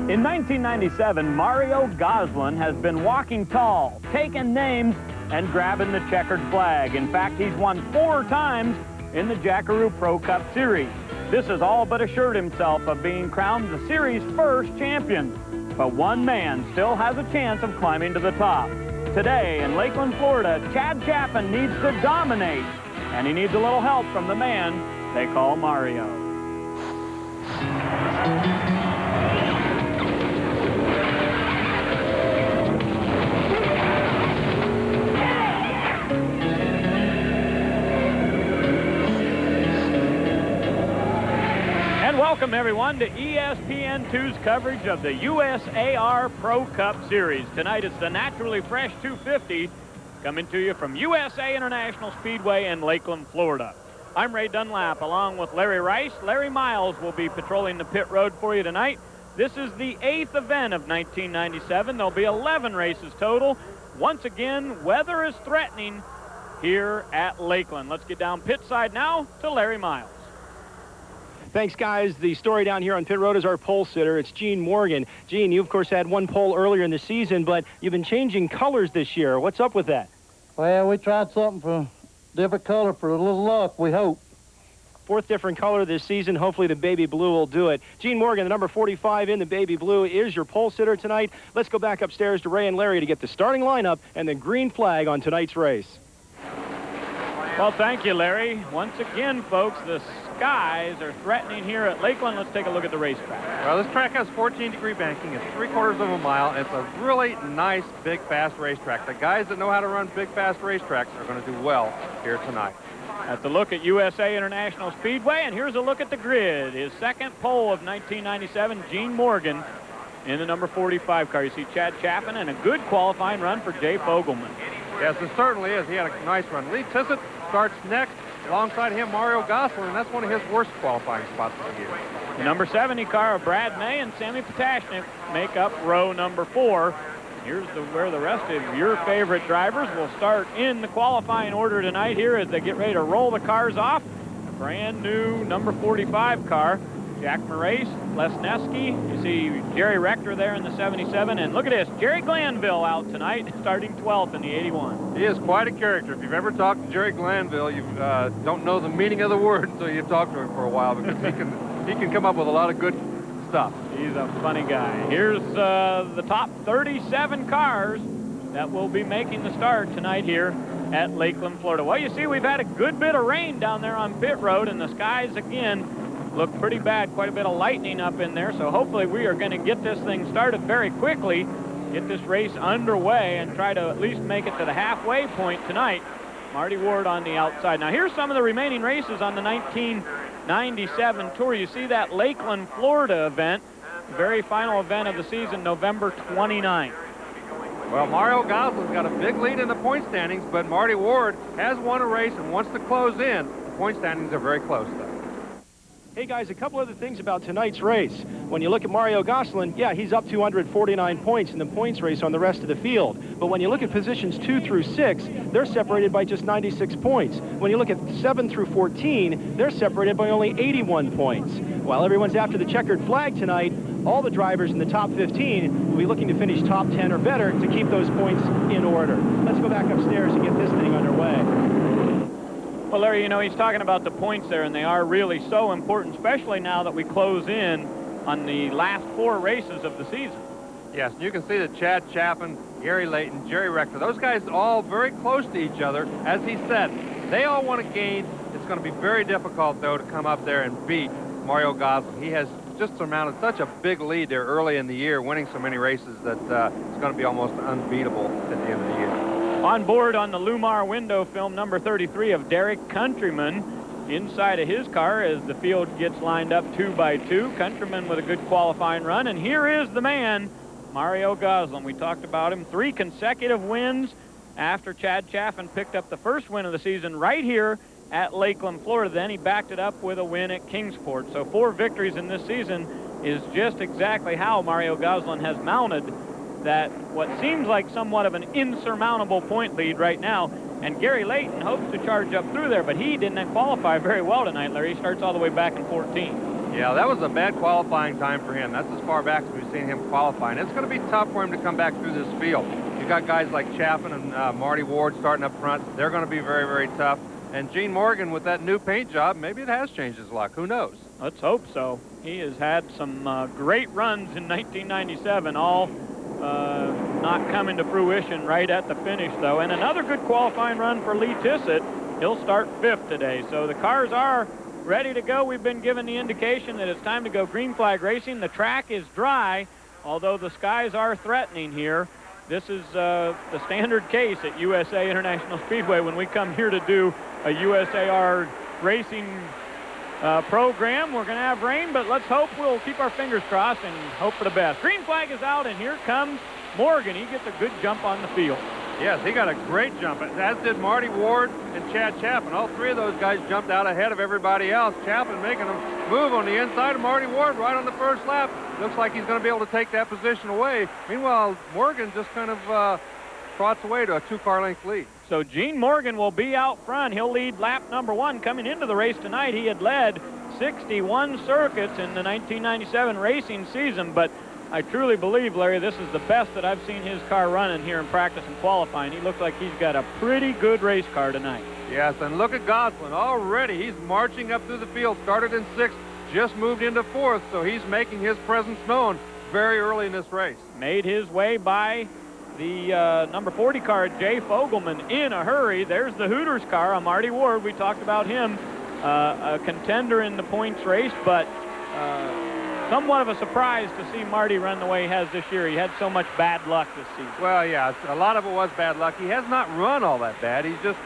In 1997, Mario Goslin has been walking tall, taking names, and grabbing the checkered flag. In fact, he's won 4 times in the Jackaroo Pro Cup Series. This has all but assured himself of being crowned the series' first champion. But one man still has a chance of climbing to the top. Today in Lakeland, Florida, Chad Chapin needs to dominate, and he needs a little help from the man they call Mario. Welcome, everyone, to ESPN2's coverage of the USAR Pro Cup Series. Tonight, it's the naturally fresh 250 coming to you from USA International Speedway in Lakeland, Florida. I'm Ray Dunlap, along with Larry Rice. Larry Miles will be patrolling the pit road for you tonight. This is the 8th event of 1997. There'll be 11 races total. Once again, weather is threatening here at Lakeland. Let's get down pit side now to Larry Miles. Thanks, guys. The story down here on pit road is our pole sitter. It's Gene Morgan. Gene, you, of course, had one pole earlier in the season, but you've been changing colors this year. What's up with that? Well, we tried something for different color for a little luck, we hope. 4th different color this season. Hopefully the baby blue will do it. Gene Morgan, the number 45 in the baby blue, is your pole sitter tonight. Let's go back upstairs to Ray and Larry to get the starting lineup and the green flag on tonight's race. Well, thank you, Larry. Once again, folks, the skies are threatening here at Lakeland. Let's take a look at the racetrack. Well, this track has 14-degree banking. It's 3/4 of a mile. It's a really nice, big, fast racetrack. The guys that know how to run big, fast racetracks are going to do well here tonight. That's a look at USA International Speedway, and here's a look at the grid. His second pole of 1997, Gene Morgan, in the number 45 car. You see Chad Chapin and a good qualifying run for Jay Fogelman. Yes, it certainly is. He had a nice run. Lee Tissett starts next. Alongside him, Mario Goslin, and that's one of his worst qualifying spots of the year. The number 70 car of Brad May and Sammy Potashnik make up row number 4. Here's where the rest of your favorite drivers will start in the qualifying order tonight here as they get ready to roll the cars off. A brand new number 45 car. Jack Morace, Lesneski. You see Jerry Rector there in the 77. And look at this, Jerry Glanville out tonight, starting 12th in the 81. He is quite a character. If you've ever talked to Jerry Glanville, you don't know the meaning of the word until you've talked to him for a while, because he can come up with a lot of good stuff. He's a funny guy. Here's the top 37 cars that will be making the start tonight here at Lakeland, Florida. Well, you see, we've had a good bit of rain down there on pit road, and the skies, again, look pretty bad. Quite a bit of lightning up in there, so hopefully we are going to get this thing started very quickly, get this race underway, and try to at least make it to the halfway point tonight. Marty Ward on the outside. Now here's some of the remaining races on the 1997 tour. You see that Lakeland, Florida event, the very final event of the season, November 29th. Well, Mario Goslin's got a big lead in the point standings, but Marty Ward has won a race and wants to close in. The point standings are very close, though. Hey, guys, a couple other things about tonight's race. When you look at Mario Goslin, yeah, he's up 249 points in the points race on the rest of the field. But when you look at positions 2 through 6, they're separated by just 96 points. When you look at 7 through 14, they're separated by only 81 points. While everyone's after the checkered flag tonight, all the drivers in the top 15 will be looking to finish top 10 or better to keep those points in order. Let's go back upstairs and get this thing underway. Well, Larry, you know, he's talking about the points there, and they are really so important, especially now that we close in on the last 4 races of the season. Yes, you can see that Chad Chapin, Gary Layton, Jerry Rector, those guys all very close to each other. As he said, they all want to gain. It's going to be very difficult, though, to come up there and beat Mario Goslin. He has just surmounted such a big lead there early in the year, winning so many races that it's going to be almost unbeatable at the end of the year. On board on the Lumar window film number 33 of Derek Countryman inside of his car as the field gets lined up 2 by 2. Countryman with a good qualifying run. And here is the man, Mario Goslin. We talked about him. 3 consecutive wins after Chad Chapin picked up the first win of the season right here at Lakeland, Florida. Then he backed it up with a win at Kingsport. So 4 victories in this season is just exactly how Mario Goslin has mounted that what seems like somewhat of an insurmountable point lead right now. And Gary Layton hopes to charge up through there, but he didn't qualify very well tonight, Larry. He starts all the way back in 14. Yeah, that was a bad qualifying time for him. That's as far back as we've seen him qualifying. It's going to be tough for him to come back through this field. You've got guys like Chaffin and Marty Ward starting up front. They're going to be very, very tough. And Gene Morgan, with that new paint job, maybe it has changed his luck. Who knows? Let's hope so. He has had some great runs in 1997, all not coming to fruition right at the finish, though. And another good qualifying run for Lee Tissett. He'll start 5th today. So the cars are ready to go. We've been given the indication that it's time to go green flag racing. The track is dry, although the skies are threatening here. This is the standard case at USA International Speedway when we come here to do a USAR racing program. We're going to have rain, but let's hope we'll keep our fingers crossed and hope for the best. Green flag is out, and here comes Morgan. He gets a good jump on the field. Yes, he got a great jump, as did Marty Ward and Chad Chaffin. All three of those guys jumped out ahead of everybody else. Chaffin making a move on the inside of Marty Ward right on the first lap. Looks like he's going to be able to take that position away. Meanwhile, Morgan just kind of trots away to a 2-car length lead. So Gene Morgan will be out front. He'll lead lap number 1 coming into the race tonight. He had led 61 circuits in the 1997 racing season, but I truly believe, Larry, this is the best that I've seen his car running here in practice and qualifying. He looks like he's got a pretty good race car tonight. Yes, and look at Goslin. Already he's marching up through the field. Started in 6th, just moved into 4th, so he's making his presence known very early in this race. Made his way by the number 40 car, Jay Fogelman, in a hurry. There's the Hooters car, a Marty Ward. We talked about him, a contender in the points race, but somewhat of a surprise to see Marty run the way he has this year. He had so much bad luck this season. Well, yeah, a lot of it was bad luck. He has not run all that bad. He just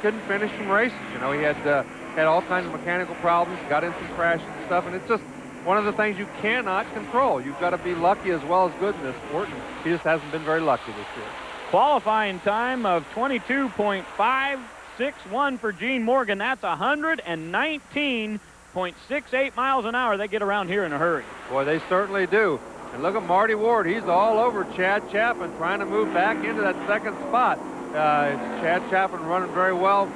couldn't finish some races. You know, he had all kinds of mechanical problems, got in some crashes and stuff, and it's just one of the things you cannot control. You've got to be lucky as well as good in this sport, and he just hasn't been very lucky this year. Qualifying time of 22.561 for Gene Morgan. That's 119.68 miles an hour. They get around here in a hurry. Boy, they certainly do. And look at Marty Ward. He's all over Chad Chaffin, trying to move back into that 2nd spot. Chad Chaffin running very well.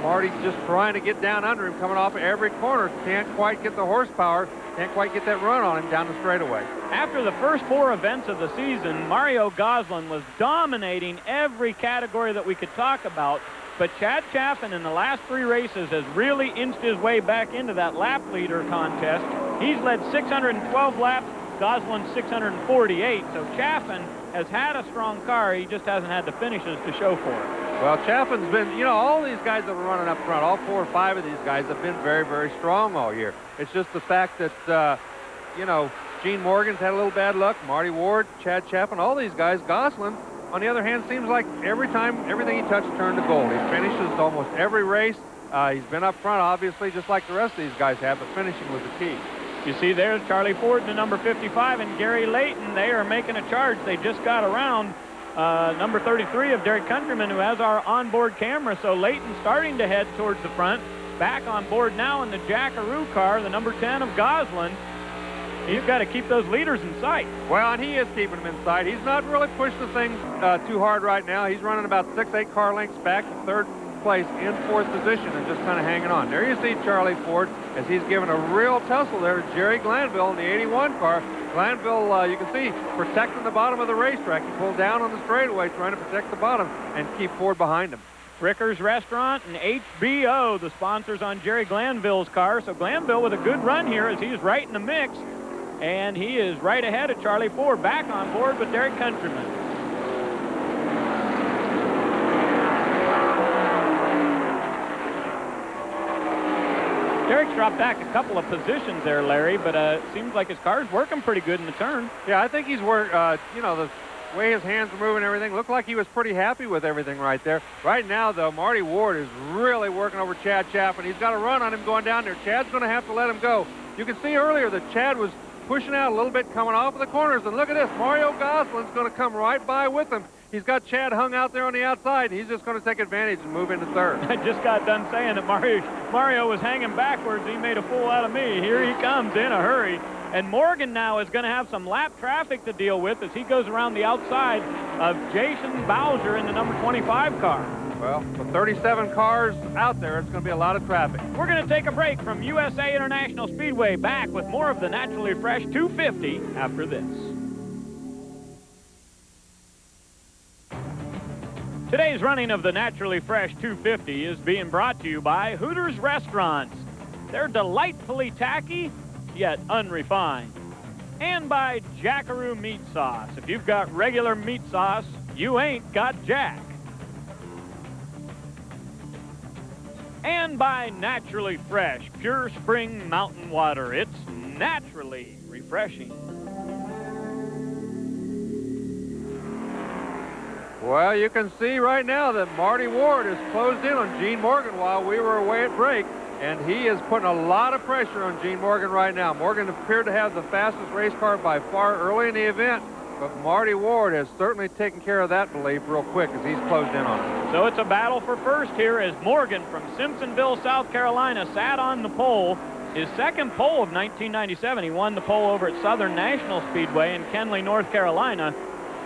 Marty just trying to get down under him, coming off every corner. Can't quite get the horsepower. Can't quite get that run on him down the straightaway. After the first 4 events of the season, Mario Goslin was dominating every category that we could talk about. But Chad Chaffin in the last 3 races has really inched his way back into that lap leader contest. He's led 612 laps, Goslin 648. So Chaffin has had a strong car. He just hasn't had the finishes to show for it. Well, Chaffin's been, you know, all these guys that are running up front, all 4 or 5 of these guys have been very, very strong all year. It's just the fact that, you know, Gene Morgan's had a little bad luck. Marty Ward, Chad Chaffin, all these guys. Goslin, on the other hand, seems like every time, everything he touches turned to gold. He finishes almost every race. He's been up front, obviously, just like the rest of these guys have, but finishing was the key. You see there's Charlie Ford in the number 55 and Gary Layton. They are making a charge. They just got around number 33 of Derek Countryman, who has our onboard camera. So Layton starting to head towards the front. Back on board now in the Jackaroo car, the number 10 of Goslin. He's got to keep those leaders in sight. Well, and he is keeping them in sight. He's not really pushed the thing too hard right now. He's running about 6-8 car lengths back to 3rd place in 4th position and just kind of hanging on. There you see Charlie Ford as he's giving a real tussle there to Jerry Glanville in the 81 car. Glanville, you can see, protecting the bottom of the racetrack. He pulled down on the straightaway trying to protect the bottom and keep Ford behind him. Ricker's Restaurant and HBO, the sponsors on Jerry Glanville's car. So Glanville with a good run here as he's right in the mix. And he is right ahead of Charlie Ford, back on board with Derek Countryman. Derek's dropped back a couple of positions there, Larry, but it seems like his car's working pretty good in the turn. Yeah, I think he's worked, you know, the way his hands are moving and everything, looked like he was pretty happy with everything right there. Right now, though, Marty Ward is really working over Chad Chaffin. He's got a run on him going down there. Chad's going to have to let him go. You can see earlier that Chad was pushing out a little bit, coming off of the corners, and look at this. Mario Goslin's going to come right by with him. He's got Chad hung out there on the outside, and he's just going to take advantage and move into 3rd. I just got done saying that Mario was hanging backwards. He made a fool out of me. Here he comes in a hurry. And Morgan now is going to have some lap traffic to deal with as he goes around the outside of Jason Bowser in the number 25 car. Well, with 37 cars out there, it's going to be a lot of traffic. We're going to take a break from USA International Speedway. Back with more of the Naturally Fresh 250 after this. Today's running of the Naturally Fresh 250 is being brought to you by Hooters Restaurants. They're delightfully tacky, yet unrefined. And by Jackaroo Meat Sauce. If you've got regular meat sauce, you ain't got Jack. And by Naturally Fresh, pure spring mountain water. It's naturally refreshing. Well, you can see right now that Marty Ward is closed in on Gene Morgan while we were away at break, and he is putting a lot of pressure on Gene Morgan right now. Morgan appeared to have the fastest race car by far early in the event, but Marty Ward has certainly taken care of that belief real quick as he's closed in on it. So it's a battle for first here as Morgan from Simpsonville, South Carolina, sat on the pole. His second pole of 1997. He won the pole over at Southern National Speedway in Kenly, North Carolina.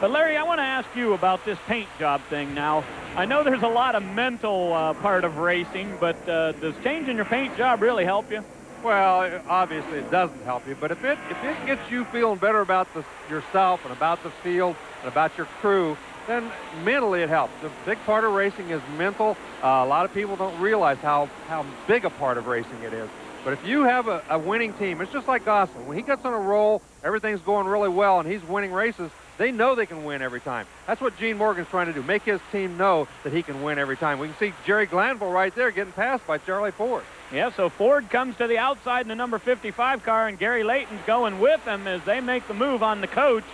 But Larry, I want to ask you about this paint job thing now. I know there's a lot of mental part of racing, but does changing your paint job really help you? Well, obviously it doesn't help you, but if it gets you feeling better about yourself and about the field and about your crew, then mentally it helps. The big part of racing is mental. A lot of people don't realize how big a part of racing it is. But if you have a winning team, it's just like Gosselin. When he gets on a roll, everything's going really well, and he's winning races, they know they can win every time. That's what Gene Morgan's trying to do, make his team know that he can win every time. We can see Jerry Glanville right there getting passed by Charlie Ford. Yeah, so Ford comes to the outside in the number 55 car, and Gary Layton's going with him as they make the move on the coach.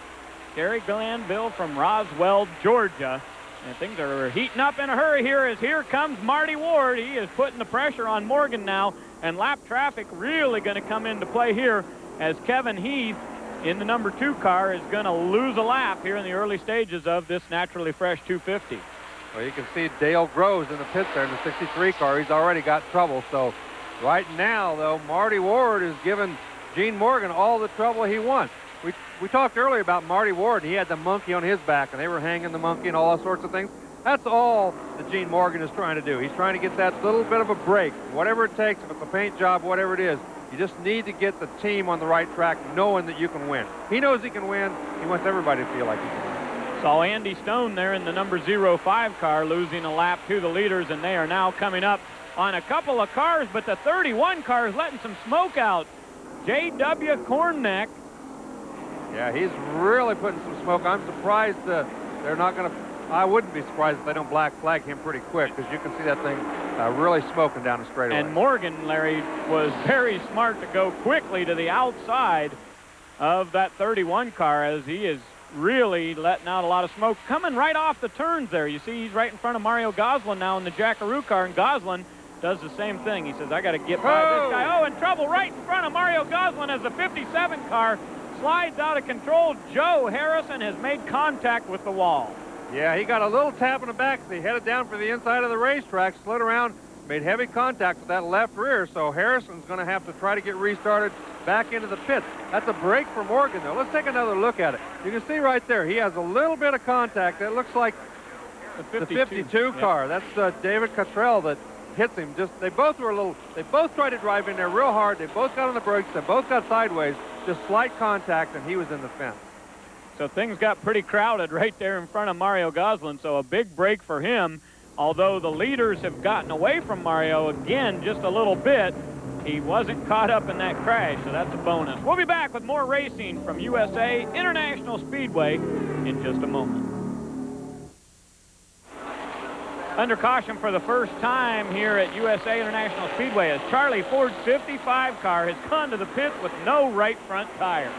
Gary Glanville from Roswell, Georgia. And things are heating up in a hurry here as here comes Marty Ward. He is putting the pressure on Morgan now, and lap traffic really going to come into play here as Kevin Heath in the number 2 car is going to lose a lap here in the early stages of this Naturally Fresh 250. Well, you can see Dale Groves in the pits there in the 63 car. He's already got trouble. So right now, though, Marty Ward is giving Gene Morgan all the trouble he wants. We talked earlier about Marty Ward. He had the monkey on his back, and they were hanging the monkey and all that sorts of things. That's all that Gene Morgan is trying to do. He's trying to get that little bit of a break, whatever it takes, if it's a paint job, whatever it is. You just need to get the team on the right track knowing that you can win. He knows he can win. He wants everybody to feel like he can win. Saw Andy Stone there in the number 05 car losing a lap to the leaders, and they are now coming up on a couple of cars, but the 31 car is letting some smoke out. J.W. Cornneck. Yeah, he's really putting some smoke. I'm surprised they're not going to... I wouldn't be surprised if they don't black flag him pretty quick, because you can see that thing really smoking down the straightaway. And Morgan, Larry, was very smart to go quickly to the outside of that 31 car as he is really letting out a lot of smoke. Coming right off the turns there. You see he's right in front of Mario Gosselin now in the Jackaroo car, and Gosselin does the same thing. He says, I got to get by this guy. Oh, in trouble right in front of Mario Gosselin as the 57 car slides out of control. Joe Harrison has made contact with the wall. Yeah, he got a little tap in the back as he headed down for the inside of the racetrack, slid around, made heavy contact with that left rear, so Harrison's going to have to try to get restarted back into the pits. That's a break for Morgan, though. Let's take another look at it. You can see right there, he has a little bit of contact. That looks like the 52 car. Yep. That's David Cottrell that hits him. They both tried to drive in there real hard. They both got on the brakes. They both got sideways. Just slight contact, and he was in the fence. So things got pretty crowded right there in front of Mario Gosselin, so a big break for him. Although the leaders have gotten away from Mario again just a little bit, he wasn't caught up in that crash, so that's a bonus. We'll be back with more racing from USA International Speedway in just a moment. Under caution for the first time here at USA International Speedway as Charlie Ford's 55 car has gone to the pits with no right front tire.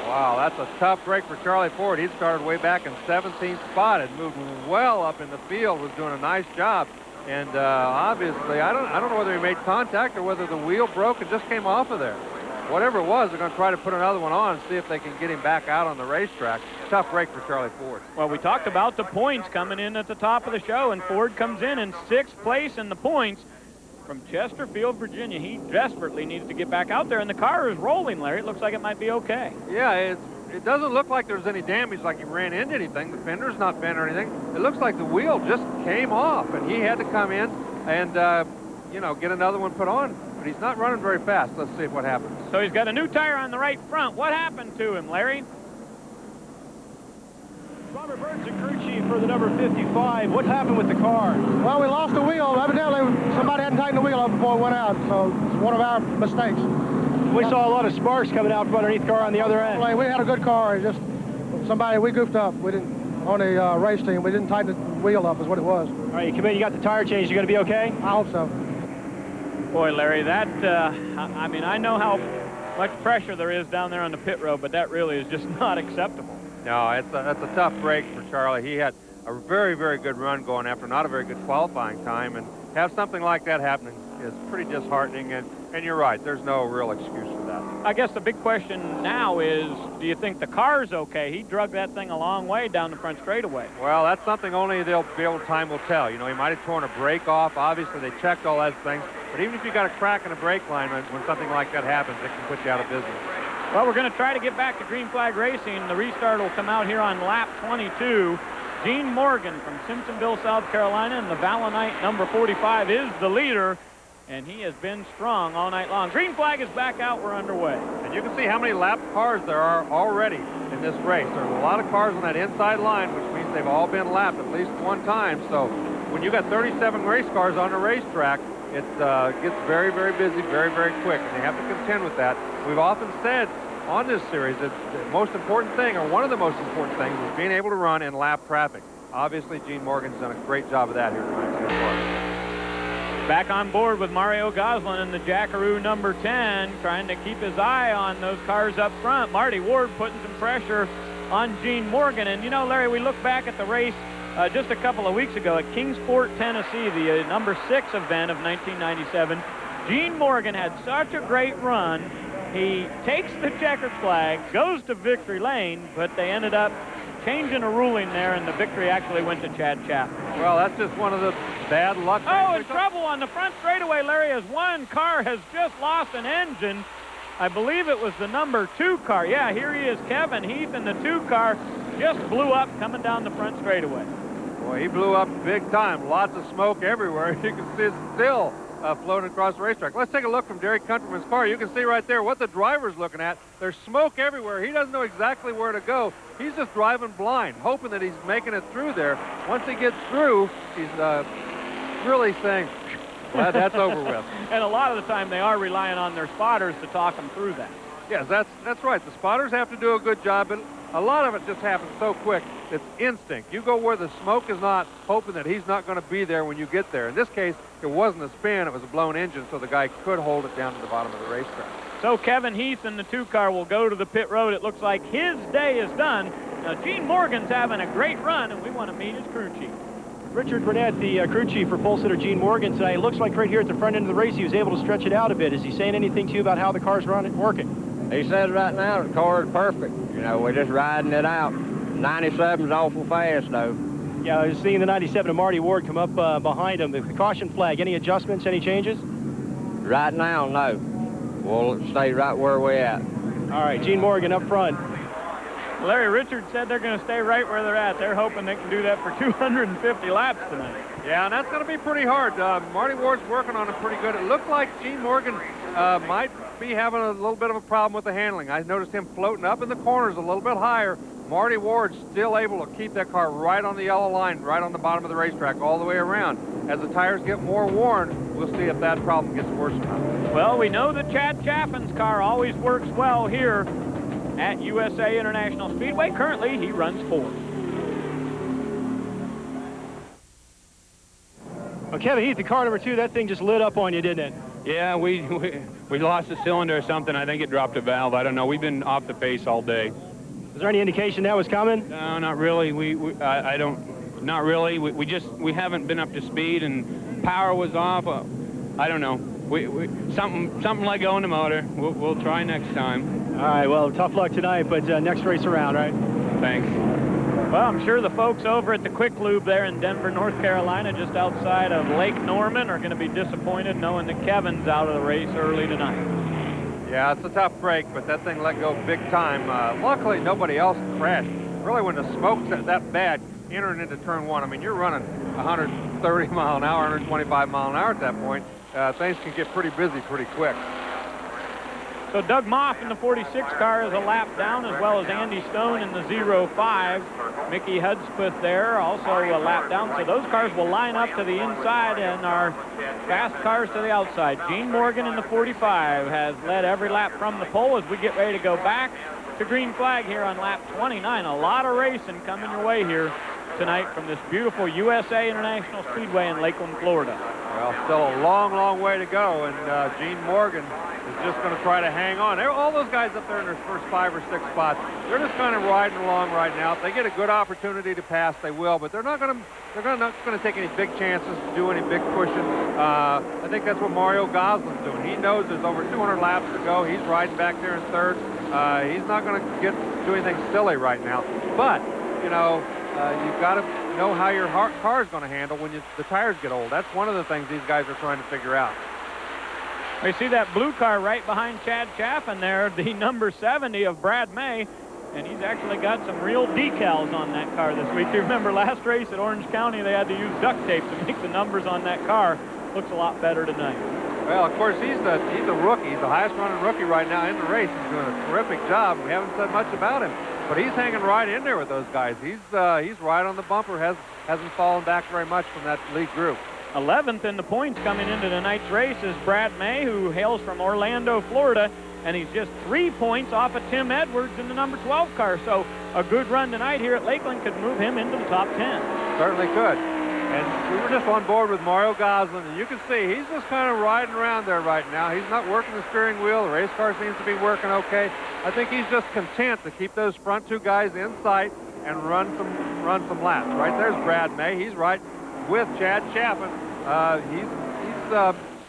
Wow, that's a tough break for Charlie Ford. He started way back in 17th spot and moved well up in the field, was doing a nice job. And obviously, I don't know whether he made contact or whether the wheel broke and just came off of there. Whatever it was, they're going to try to put another one on and see if they can get him back out on the racetrack. Tough break for Charlie Ford. Well, we talked about the points coming in at the top of the show, and Ford comes in 6th place in the points from Chesterfield, Virginia. He desperately needs to get back out there, and the car is rolling, Larry. It looks like it might be okay. Yeah, it doesn't look like there's any damage, like he ran into anything. The fender's not bent or anything. It looks like the wheel just came off, and he had to come in and, you know, get another one put on. But he's not running very fast. Let's see what happens. So he's got a new tire on the right front. What happened to him, Larry? Robert Burns, the crew chief for the number 55. What happened with the car? Well, we lost the wheel. Evidently, somebody hadn't tightened the wheel up before it went out, so it's one of our mistakes. We saw a lot of sparks coming out from underneath the car on the other end. We had a good car. It just we goofed up. We didn't, on the race team, we didn't tighten the wheel up is what it was. All right, you come in, you got the tire change. You going to be okay? I hope so. Boy, Larry, that, I mean, I know how much pressure there is down there on the pit road, but that really is just not acceptable. No, that's a tough break for Charlie. He had a very, very good run going after not a very good qualifying time, and have something like that happening is pretty disheartening, and you're right, there's no real excuse for that. I guess the big question now is, do you think the car's okay? He drug that thing a long way down the front straightaway. Well, that's something only time will tell. You know, he might have torn a brake off. Obviously, they checked all those things, but even if you got a crack in a brake line, when something like that happens, it can put you out of business. Well, we're going to try to get back to green flag racing. The restart will come out here on lap 22. Gene Morgan from Simpsonville, South Carolina, and the Valinite number 45 is the leader, and he has been strong all night long. Green flag is back out. We're underway. And you can see how many lap cars there are already in this race. There's a lot of cars on that inside line, which means they've all been lapped at least one time. So when you got 37 race cars on the racetrack, it gets very, very busy, very, very quick, and they have to contend with that. We've often said on this series that the most important thing, or one of the most important things, is being able to run in lap traffic. Obviously, Gene Morgan's done a great job of that here tonight so far. Back on board with Mario Goslin in the Jackaroo number 10, trying to keep his eye on those cars up front. Marty Ward putting some pressure on Gene Morgan. And, you know, Larry, we look back at the race just a couple of weeks ago at Kingsport, Tennessee, the number 6 event of 1997. Gene Morgan had such a great run. He takes the checkered flag, goes to victory lane, but they ended up changing a ruling there, and the victory actually went to Chad Chapman. Well, that's just one of the bad luck. Oh, and trouble on the front straightaway, Larry, as one car has just lost an engine. I believe it was the number 2 car. Yeah, here he is, Kevin Heath, and the 2 car just blew up coming down the front straightaway. Boy, he blew up big time. Lots of smoke everywhere. You can see it still floating across the racetrack. Let's take a look from Derek Countryman's car. You can see right there what the driver's looking at. There's smoke everywhere. He doesn't know exactly where to go. He's just driving blind, hoping that he's making it through there. Once he gets through, he's really saying, glad that's over with. And a lot of the time they are relying on their spotters to talk them through that. Yes, that's right. The spotters have to do a good job, but a lot of it just happens so quick. It's instinct. You go where the smoke is not, hoping that he's not going to be there when you get there. In this case, it wasn't a spin, it was a blown engine, so the guy could hold it down to the bottom of the racetrack. So Kevin Heath in the 2 car will go to the pit road. It looks like his day is done. Now, Gene Morgan's having a great run, and we want to meet his crew chief. Richard Burnett, the crew chief for pole sitter Gene Morgan tonight. It looks like right here at the front end of the race, he was able to stretch it out a bit. Is he saying anything to you about how the car's working? He says right now the car is perfect. You know, we're just riding it out. 97's awful fast, though. Yeah, I was seeing the 97 of Marty Ward come up behind him. The caution flag, any adjustments, any changes? Right now, no. We'll stay right where we're at. All right, Gene Morgan up front. Larry Richards said they're going to stay right where they're at. They're hoping they can do that for 250 laps tonight. Yeah, and that's going to be pretty hard. Marty Ward's working on it pretty good. It looked like Gene Morgan might be having a little bit of a problem with the handling. I noticed him floating up in the corners a little bit higher. Marty Ward's still able to keep that car right on the yellow line, right on the bottom of the racetrack, all the way around. As the tires get more worn, we'll see if that problem gets worse or not. Well, we know that Chad Chapman's car always works well here at USA International Speedway. Currently, he runs 4th. Well, Kevin Heath, the car number 2, that thing just lit up on you, didn't it? Yeah, we lost a cylinder or something. I think it dropped a valve. I don't know. We've been off the pace all day. Is there any indication that was coming? No, not really. I don't. Not really. We haven't been up to speed, and power was off. I don't know. Something let go in the motor. We'll try next time. All right. Well, tough luck tonight, but next race around, right? Thanks. Well, I'm sure the folks over at the Quick Lube there in Denver, North Carolina, just outside of Lake Norman, are going to be disappointed knowing that Kevin's out of the race early tonight. Yeah, it's a tough break, but that thing let go big time. Luckily, nobody else crashed. Really, when the smoke's that bad, entering into turn one, I mean, you're running 130 mile an hour, 125 mile an hour at that point. Things can get pretty busy pretty quick. So Doug Moff in the 46 car is a lap down, as well as Andy Stone in the 05. Mickey Hudspeth there, also a lap down. So those cars will line up to the inside, and our fast cars to the outside. Gene Morgan in the 45 has led every lap from the pole as we get ready to go back to green flag here on lap 29. A lot of racing coming your way here tonight from this beautiful USA International Speedway in Lakeland, Florida. Well, still a long, long way to go, and Gene Morgan is just going to try to hang on. All those guys up there in their first 5 or 6 spots, they're just kind of riding along right now. If they get a good opportunity to pass, they will, but they're not going to take any big chances to do any big pushing. I think that's what Mario Gosselin's doing. He knows there's over 200 laps to go. He's riding back there in third. He's not going to do anything silly right now, but you know, you've got to know how your car is going to handle when the tires get old. That's one of the things these guys are trying to figure out. We see that blue car right behind Chad Chaffin there, the number 70 of Brad May, and he's actually got some real decals on that car this week. You remember last race at Orange County, they had to use duct tape to make the numbers on that car. Looks a lot better tonight. Well, of course, he's a rookie. He's the highest running rookie right now in the race. He's doing a terrific job. We haven't said much about him, but he's hanging right in there with those guys. He's right on the bumper, hasn't fallen back very much from that lead group. 11th in the points coming into tonight's race is Brad May, who hails from Orlando, Florida, and he's just 3 points off of Tim Edwards in the number 12 car. So a good run tonight here at Lakeland could move him into the top 10. Certainly could. And we were just on board with Mario Gosselin, and you can see he's just kind of riding around there right now. He's not working the steering wheel. The race car seems to be working okay. I think he's just content to keep those front 2 guys in sight and run some laps. Right there's Brad May. He's right with Chad Chaffin. He's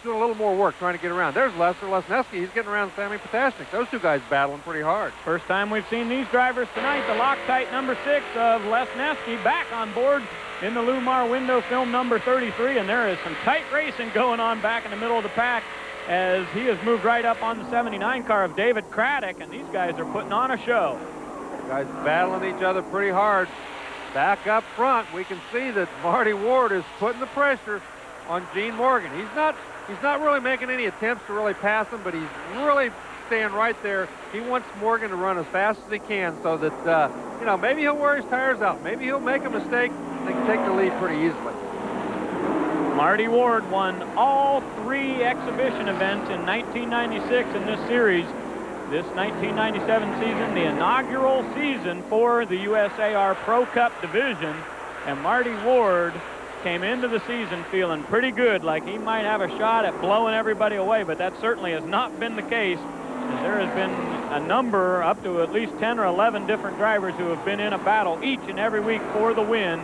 doing a little more work trying to get around. There's Lester Lesneski. He's getting around Sammy Potashnik. Those 2 guys battling pretty hard. First time we've seen these drivers tonight. The Loctite number 6 of Lesneski back on board in the Lumar window film number 33, and there is some tight racing going on back in the middle of the pack as he has moved right up on the 79 car of David Craddock, and these guys are putting on a show. Guys battling each other pretty hard. Back up front, we can see that Marty Ward is putting the pressure on Gene Morgan. He's not really making any attempts to really pass him, but he's really staying right there. He wants Morgan to run as fast as he can so that, you know, maybe he'll wear his tires out. Maybe he'll make a mistake. They can take the lead pretty easily. Marty Ward won all 3 exhibition events in 1996 in this series. This 1997 season, the inaugural season for the USAR Pro Cup division, and Marty Ward came into the season feeling pretty good, like he might have a shot at blowing everybody away, but that certainly has not been the case, as there has been a number, up to at least 10 or 11 different drivers who have been in a battle each and every week for the win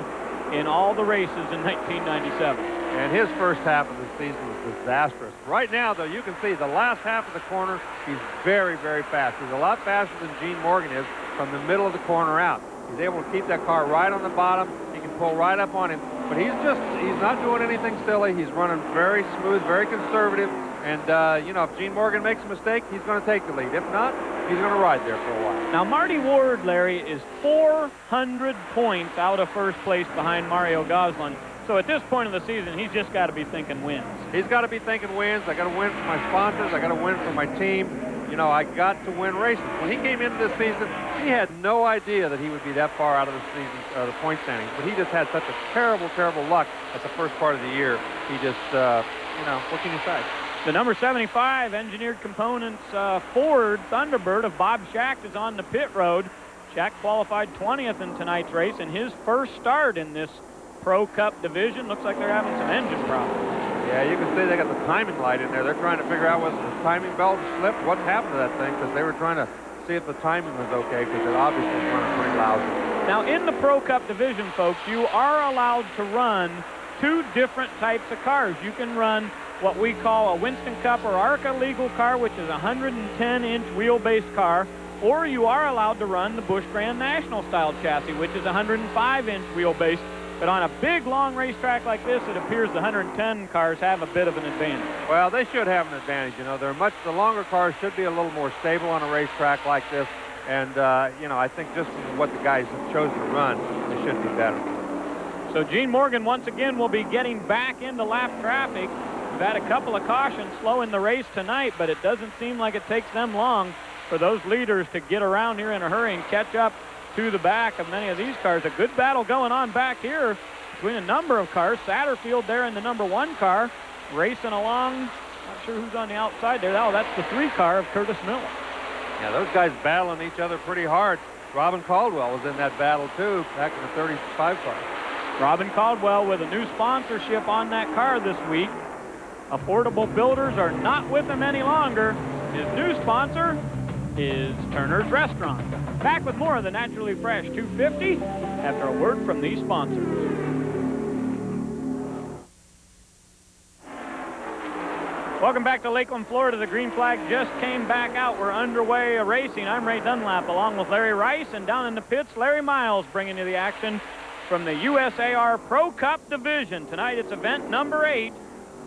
in all the races in 1997. And his first half of the season was disastrous. Right now, though, you can see the last half of the corner, he's very, very fast. He's a lot faster than Gene Morgan is from the middle of the corner out. He's able to keep that car right on the bottom. He can pull right up on him. But he's not doing anything silly. He's running very smooth, very conservative. And, you know, if Gene Morgan makes a mistake, he's going to take the lead. If not, he's going to ride there for a while. Now, Marty Ward, Larry, is 400 points out of first place behind Mario Gosselin. So at this point of the season, he's just got to be thinking wins. He's got to be thinking wins. I got to win for my sponsors. I got to win for my team. You know, I got to win races. When he came into this season, he had no idea that he would be that far out of the season, the point standings. But he just had such a terrible, terrible luck at the first part of the year. He just, you know, what can you say? The number 75 Engineered Components Ford Thunderbird of Bob Schacht is on the pit road. Schacht qualified 20th in tonight's race, and his first start in this Pro Cup division. Looks like they're having some engine problems. Yeah, you can see they got the timing light in there. They're trying to figure out whether the timing belt slipped, what happened to that thing, because they were trying to see if the timing was okay, because it obviously was running pretty lousy. Now, in the Pro Cup division, folks, you are allowed to run 2 different types of cars. You can run what we call a Winston Cup or ARCA legal car, which is a 110-inch wheelbase car, or you are allowed to run the Busch Grand National style chassis, which is a 105-inch wheelbase But on a big, long racetrack like this, it appears the 110 cars have a bit of an advantage. Well, they should have an advantage. You know, the longer cars should be a little more stable on a racetrack like this. And, you know, I think just what the guys have chosen to run, they should be better. So Gene Morgan once again will be getting back into lap traffic. We've had a couple of cautions slowing the race tonight, but it doesn't seem like it takes them long for those leaders to get around here in a hurry and catch up to the back of many of these cars. A good battle going on back here between a number of cars. Satterfield there in the number 1 car racing along. Not sure who's on the outside there. Oh, that's the 3 car of Curtis Miller. Yeah, those guys battling each other pretty hard. Robin Caldwell was in that battle too, back in the 35 car. Robin Caldwell with a new sponsorship on that car this week. Affordable Builders are not with him any longer. His new sponsor is Turner's Restaurant. Back with more of the Naturally Fresh 250 after a word from these sponsors. Welcome back to Lakeland, Florida. The green flag just came back out. We're underway racing. I'm Ray Dunlap along with Larry Rice, and down in the pits, Larry Miles bringing you the action from the USAR Pro Cup Division. Tonight it's event number 8.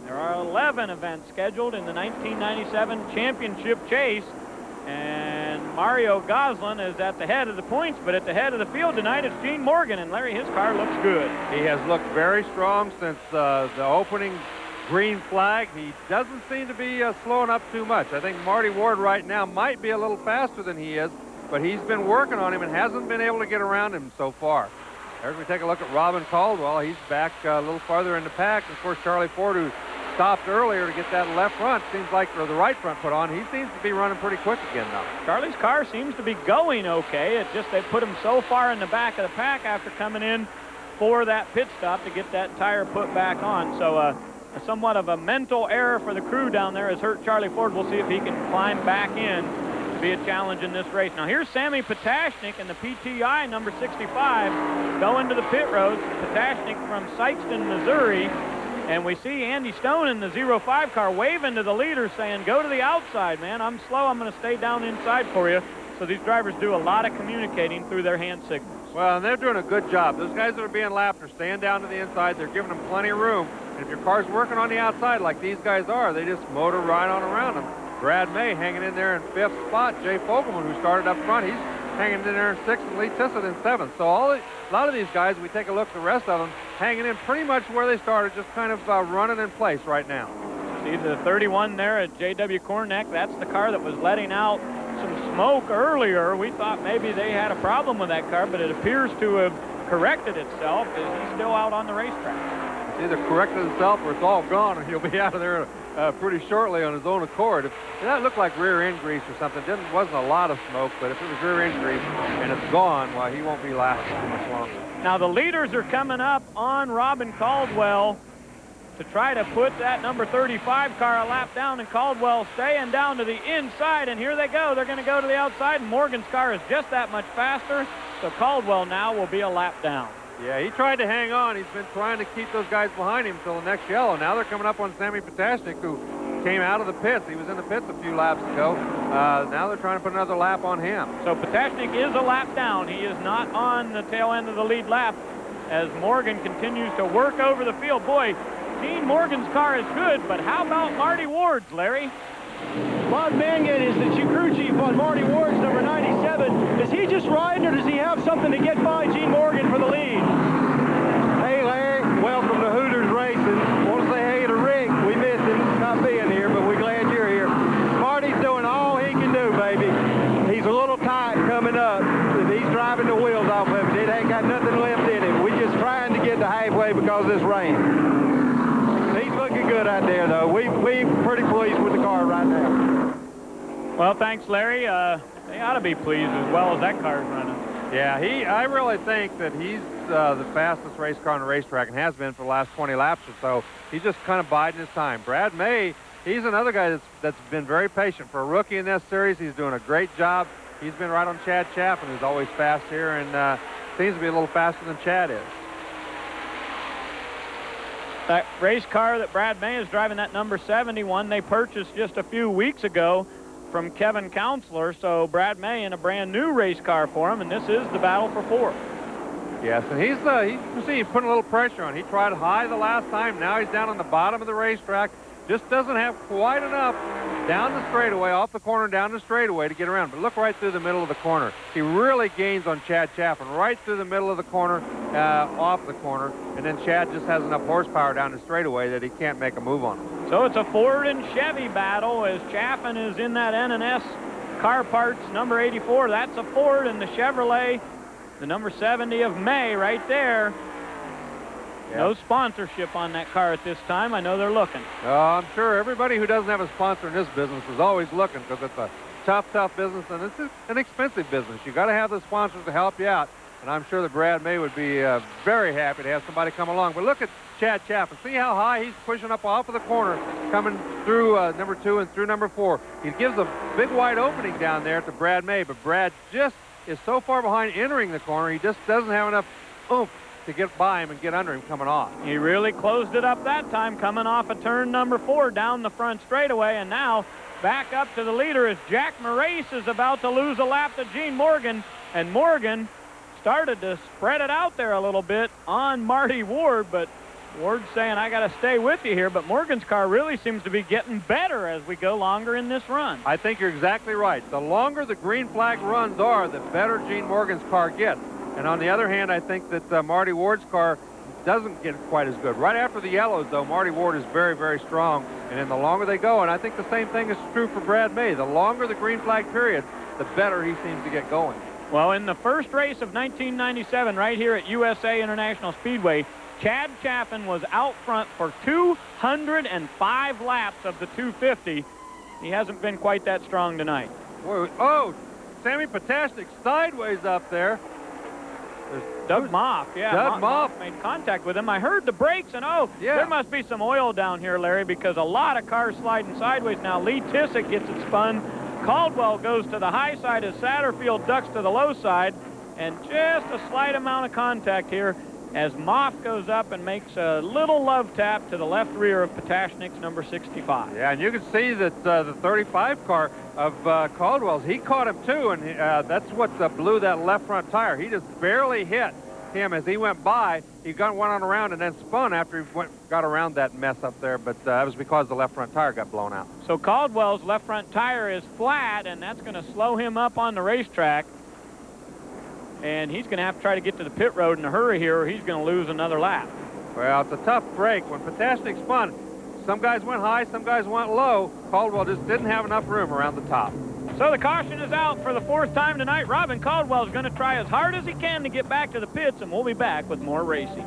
There are 11 events scheduled in the 1997 championship chase. And Mario Goslin is at the head of the points, but at the head of the field tonight it's Gene Morgan. And Larry, his car looks good. He has looked very strong since the opening green flag. He doesn't seem to be slowing up too much. I think Marty Ward right now might be a little faster than he is, but he's been working on him and hasn't been able to get around him so far. As we take a look at Robin Caldwell, he's back a little farther in the pack. And of course, Charlie Ford, who stopped earlier to get that left front, seems like, or the right front put on. He seems to be running pretty quick again now. Charlie's car seems to be going okay. It's just they put him so far in the back of the pack after coming in for that pit stop to get that tire put back on. So somewhat of a mental error for the crew down there has hurt Charlie Ford. We'll see if he can climb back in to be a challenge in this race. Now here's Sammy Potashnik in the PTI number 65 going to the pit road. Potashnik from Sykeston, Missouri. And we see Andy Stone in the 05 car waving to the leader saying, go to the outside, man. I'm slow. I'm going to stay down inside for you. So these drivers do a lot of communicating through their hand signals. Well, and they're doing a good job. Those guys that are being lapped are staying down to the inside. They're giving them plenty of room. And if your car's working on the outside like these guys are, they just motor right on around them. Brad May hanging in there in 5th spot. Jay Fogelman, who started up front, he's hanging in there in 6th, and Lee Tissot in 7th. So a lot of these guys, we take a look at the rest of them, hanging in pretty much where they started, just kind of running in place right now. See the 31 there at J.W. Corneck. That's the car that was letting out some smoke earlier. We thought maybe they had a problem with that car, but it appears to have corrected itself as he's still out on the racetrack. It's either corrected itself or it's all gone, and he'll be out of there pretty shortly on his own accord. If that looked like rear end grease or something, wasn't a lot of smoke, but if it was rear end grease and it's gone, well, he won't be lasting too much longer. Now the leaders are coming up on Robin Caldwell to try to put that number 35 car a lap down, and Caldwell staying down to the inside, and here they go. They're going to go to the outside, and Morgan's car is just that much faster, so Caldwell now will be a lap down. Yeah, he tried to hang on. He's been trying to keep those guys behind him until the next yellow. Now they're coming up on Sammy Potashnik, who came out of the pits. He was in the pits a few laps ago. Now they're trying to put another lap on him. So Potashnik is a lap down. He is not on the tail end of the lead lap as Morgan continues to work over the field. Boy, Gene Morgan's car is good, but how about Marty Ward's, Larry? Bob Mangan is the crew chief on Marty Ward's number 97. Is he just riding, or does he have something to get by Gene Morgan for the lead? Hey, Larry. Welcome to Hooters Racing. Want to say hey to Rick. We miss him not being here, but we're glad you're here. Marty's doing all he can do, baby. He's a little tight coming up. He's driving the wheels off of it. It ain't got nothing left in it. We're just trying to get to halfway because of this rain. He's looking good out there, though. We're pretty pleased with the car right now. Well, thanks, Larry. They ought to be pleased as well as that car's running. Yeah, I really think that he's the fastest race car on the racetrack and has been for the last 20 laps or so. He's just kind of biding his time. Brad May, he's another guy that's been very patient. For a rookie in this series, he's doing a great job. He's been right on Chad Chaffin, who's always fast here, and seems to be a little faster than Chad is. That race car that Brad May is driving, that number 71, they purchased just a few weeks ago from Kevin Counselor. So Brad May in a brand new race car for him, and this is the battle for fourth. Yes, and you can see he's putting a little pressure on. He tried high the last time. Now he's down on the bottom of the racetrack. Just doesn't have quite enough down the straightaway, off the corner, down the straightaway to get around. But look right through the middle of the corner. He really gains on Chad Chaffin, right through the middle of the corner, off the corner. And then Chad just has enough horsepower down the straightaway that he can't make a move on him. So it's a Ford and Chevy battle as Chaffin is in that N&S car parts, number 84. That's a Ford, and the Chevrolet, the number 70 of May right there. Yeah. No sponsorship on that car at this time. I know they're looking. I'm sure everybody who doesn't have a sponsor in this business is always looking, because it's a tough business, and it's an expensive business. You got to have the sponsors to help you out. And I'm sure that Brad May would be very happy to have somebody come along. But look at Chad Chaffin. See how high he's pushing up off of the corner, coming through number 2 and through number 4. He gives a big wide opening down there to Brad May, but Brad just is so far behind entering the corner, he just doesn't have enough oomph to get by him and get under him coming off. He really closed it up that time, coming off of turn number 4 down the front straightaway, and now back up to the leader as Jack Morace is about to lose a lap to Gene Morgan, and Morgan started to spread it out there a little bit on Marty Ward, but Ward's saying, I got to stay with you here, but Morgan's car really seems to be getting better as we go longer in this run. I think you're exactly right. The longer the green flag runs are, the better Gene Morgan's car gets. And on the other hand, I think that Marty Ward's car doesn't get quite as good. Right after the yellows, though, Marty Ward is very, very strong. And then the longer they go, and I think the same thing is true for Brad May, the longer the green flag period, the better he seems to get going. Well, in the first race of 1997, right here at USA International Speedway, Chad Chaffin was out front for 205 laps of the 250. He hasn't been quite that strong tonight. Boy, oh, Sammy Potashnik sideways up there. Doug Moff, yeah. Doug Moff made contact with him. I heard the brakes, and there must be some oil down here, Larry, because a lot of cars sliding sideways now. Lee Tissick gets it spun. Caldwell goes to the high side as Satterfield ducks to the low side, and just a slight amount of contact here as Moff goes up and makes a little love tap to the left rear of Potashnik's number 65. Yeah, and you can see that the 35 car of Caldwell's, he caught him too, and that's what blew that left front tire. He just barely hit him as he went by. He went on around and then spun after he got around that mess up there, but that was because the left front tire got blown out. So Caldwell's left front tire is flat, and that's going to slow him up on the racetrack. And he's going to have to try to get to the pit road in a hurry here, or he's going to lose another lap. Well, it's a tough break. When Potashnik spun, some guys went high, some guys went low. Caldwell just didn't have enough room around the top. So the caution is out for the 4th time tonight. Robin Caldwell is going to try as hard as he can to get back to the pits, and we'll be back with more racing.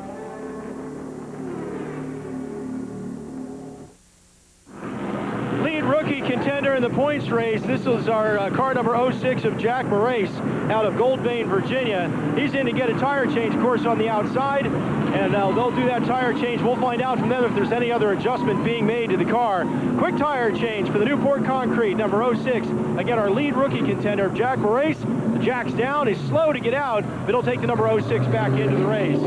Lead rookie contender in the points race. This is our car number 06 of Jack Morace out of Goldvein, Virginia. He's in to get a tire change, of course, on the outside, and they'll do that tire change. We'll find out from them if there's any other adjustment being made to the car. Quick tire change for the Newport Concrete, number 06. Again, our lead rookie contender, Jack Morace. The jack's down. He's slow to get out, but he'll take the number 06 back into the race.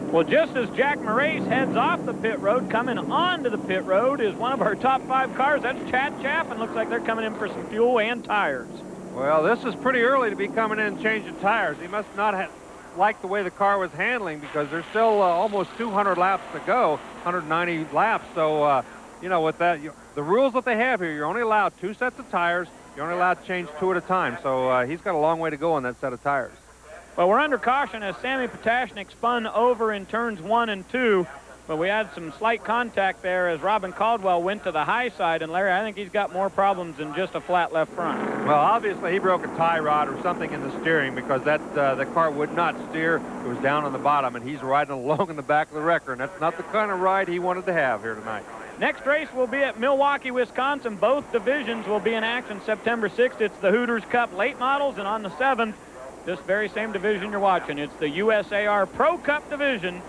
Well, just as Jack Morace heads off the pit road, coming onto the pit road is one of our top 5 cars. That's Chad Chaffin. Looks like they're coming in for some fuel and tires. Well, this is pretty early to be coming in and changing tires. He must not have liked the way the car was handling, because there's still almost 200 laps to go, 190 laps. So, you know, with that, the rules that they have here, you're only allowed 2 sets of tires. You're only allowed to change 2 at a time. So he's got a long way to go on that set of tires. Well, we're under caution as Sammy Potashnik spun over in turns 1 and 2, but we had some slight contact there as Robin Caldwell went to the high side, and Larry, I think he's got more problems than just a flat left front. Well, obviously he broke a tie rod or something in the steering, because that the car would not steer. It was down on the bottom, and he's riding along in the back of the wrecker, and that's not the kind of ride he wanted to have here tonight. Next race will be at Milwaukee, Wisconsin. Both divisions will be in action September 6th. It's the Hooters Cup late models, and on the 7th, this very same division you're watching, it's the USAR Pro Cup division,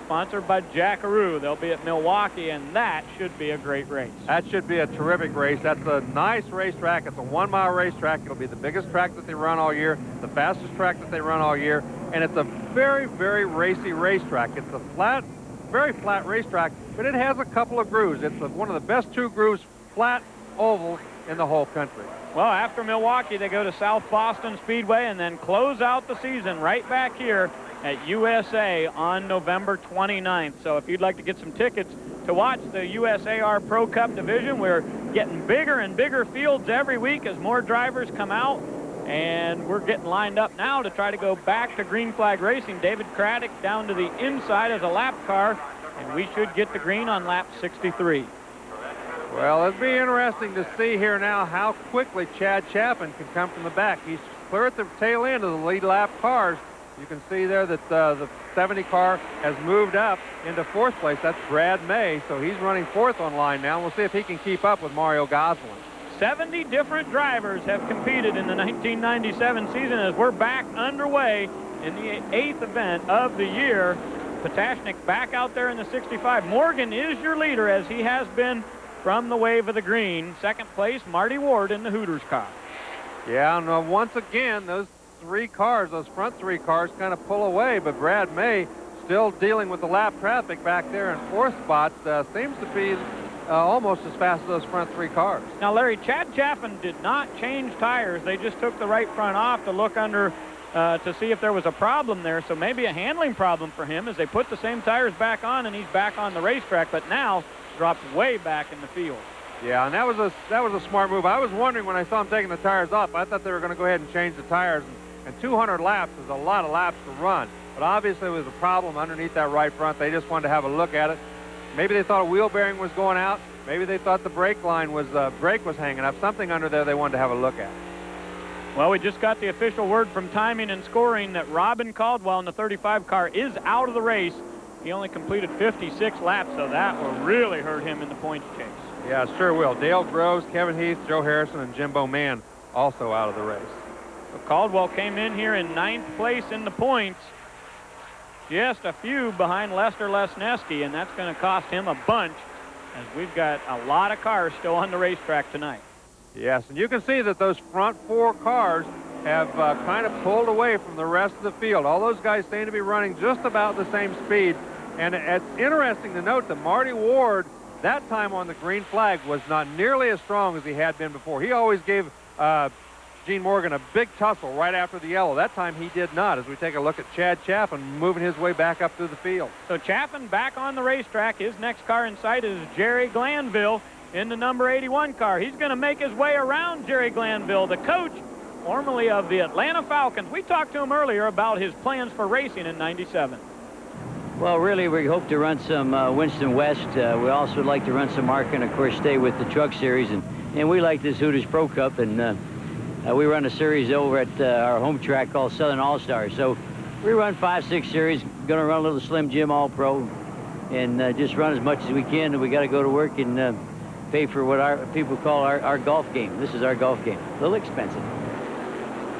sponsored by Jackaroo. They'll be at Milwaukee, and that should be a great race. That should be a terrific race. That's a nice racetrack. It's a 1-mile racetrack. It'll be the biggest track that they run all year, the fastest track that they run all year, and it's a very, very racy racetrack. It's a flat, very flat racetrack, but it has a couple of grooves. It's one of the best 2 grooves, flat ovals in the whole country. Well, after Milwaukee, they go to South Boston Speedway and then close out the season right back here at USA on November 29th. So if you'd like to get some tickets to watch the USAR Pro Cup division, we're getting bigger and bigger fields every week as more drivers come out. And we're getting lined up now to try to go back to green flag racing. David Craddock down to the inside as a lap car, and we should get the green on lap 63. Well, it'll be interesting to see here now how quickly Chad Chapman can come from the back. He's clear at the tail end of the lead lap cars. You can see there that the 70 car has moved up into 4th place. That's Brad May, so he's running 4th on line now. We'll see if he can keep up with Mario Gosselin. 70 different drivers have competed in the 1997 season as we're back underway in the 8th event of the year. Potashnik back out there in the 65. Morgan is your leader, as he has been from the wave of the green. 2nd place, Marty Ward in the Hooters car. Yeah, and once again, those front 3 cars kind of pull away, but Brad May still dealing with the lap traffic back there in 4th spot. Seems to be almost as fast as those front 3 cars. Now, Larry, Chad Chapman did not change tires. They just took the right front off to look under to see if there was a problem there. So maybe a handling problem for him as they put the same tires back on, and he's back on the racetrack, but now dropped way back in the field. Yeah, and that was a smart move. I was wondering when I saw him taking the tires off, I thought they were going to go ahead and change the tires, and 200 laps is a lot of laps to run. But obviously it was a problem underneath that right front. They just wanted to have a look at it. Maybe they thought a wheel bearing was going out. Maybe they thought the brake line was brake was hanging up. Something under there they wanted to have a look at. Well, we just got the official word from timing and scoring that Robin Caldwell in the 35 car is out of the race. He only completed 56 laps, so that will really hurt him in the points chase. Yeah, it sure will. Dale Groves, Kevin Heath, Joe Harrison, and Jimbo Mann also out of the race. So Caldwell came in here in 9th place in the points, just a few behind Lester Lesneski, and that's going to cost him a bunch, as we've got a lot of cars still on the racetrack tonight. Yes, and you can see that those front 4 cars have kind of pulled away from the rest of the field. All those guys seem to be running just about the same speed. And it's interesting to note that Marty Ward, that time on the green flag, was not nearly as strong as he had been before. He always gave Gene Morgan a big tussle right after the yellow. That time he did not, as we take a look at Chad Chapman moving his way back up through the field. So Chapman back on the racetrack. His next car in sight is Jerry Glanville in the number 81 car. He's going to make his way around Jerry Glanville, the coach formerly of the Atlanta Falcons. We talked to him earlier about his plans for racing in '97. Well, really, we hope to run some Winston West. We also like to run some ARCA and, of course, stay with the Truck Series. And we like this Hooters Pro Cup, and we run a series over at our home track called Southern All-Stars. So we run 5-6 series, going to run a little Slim Jim All-Pro, and just run as much as we can. And we got to go to work and pay for what our people call our golf game. This is our golf game. A little expensive.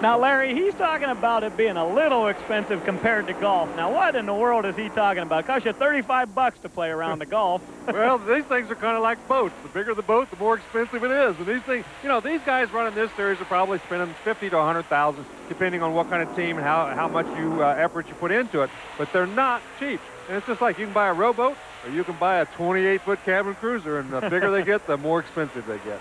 Now, Larry, he's talking about it being a little expensive compared to golf. Now, what in the world is he talking about? It costs you $35 to play around the golf. Well, these things are kind of like boats. The bigger the boat, the more expensive it is. And these things, you know, these guys running this series are probably spending $50,000 to $100,000, depending on what kind of team and how much effort you put into it. But they're not cheap. And it's just like you can buy a rowboat or you can buy a 28-foot cabin cruiser, and the bigger they get, the more expensive they get.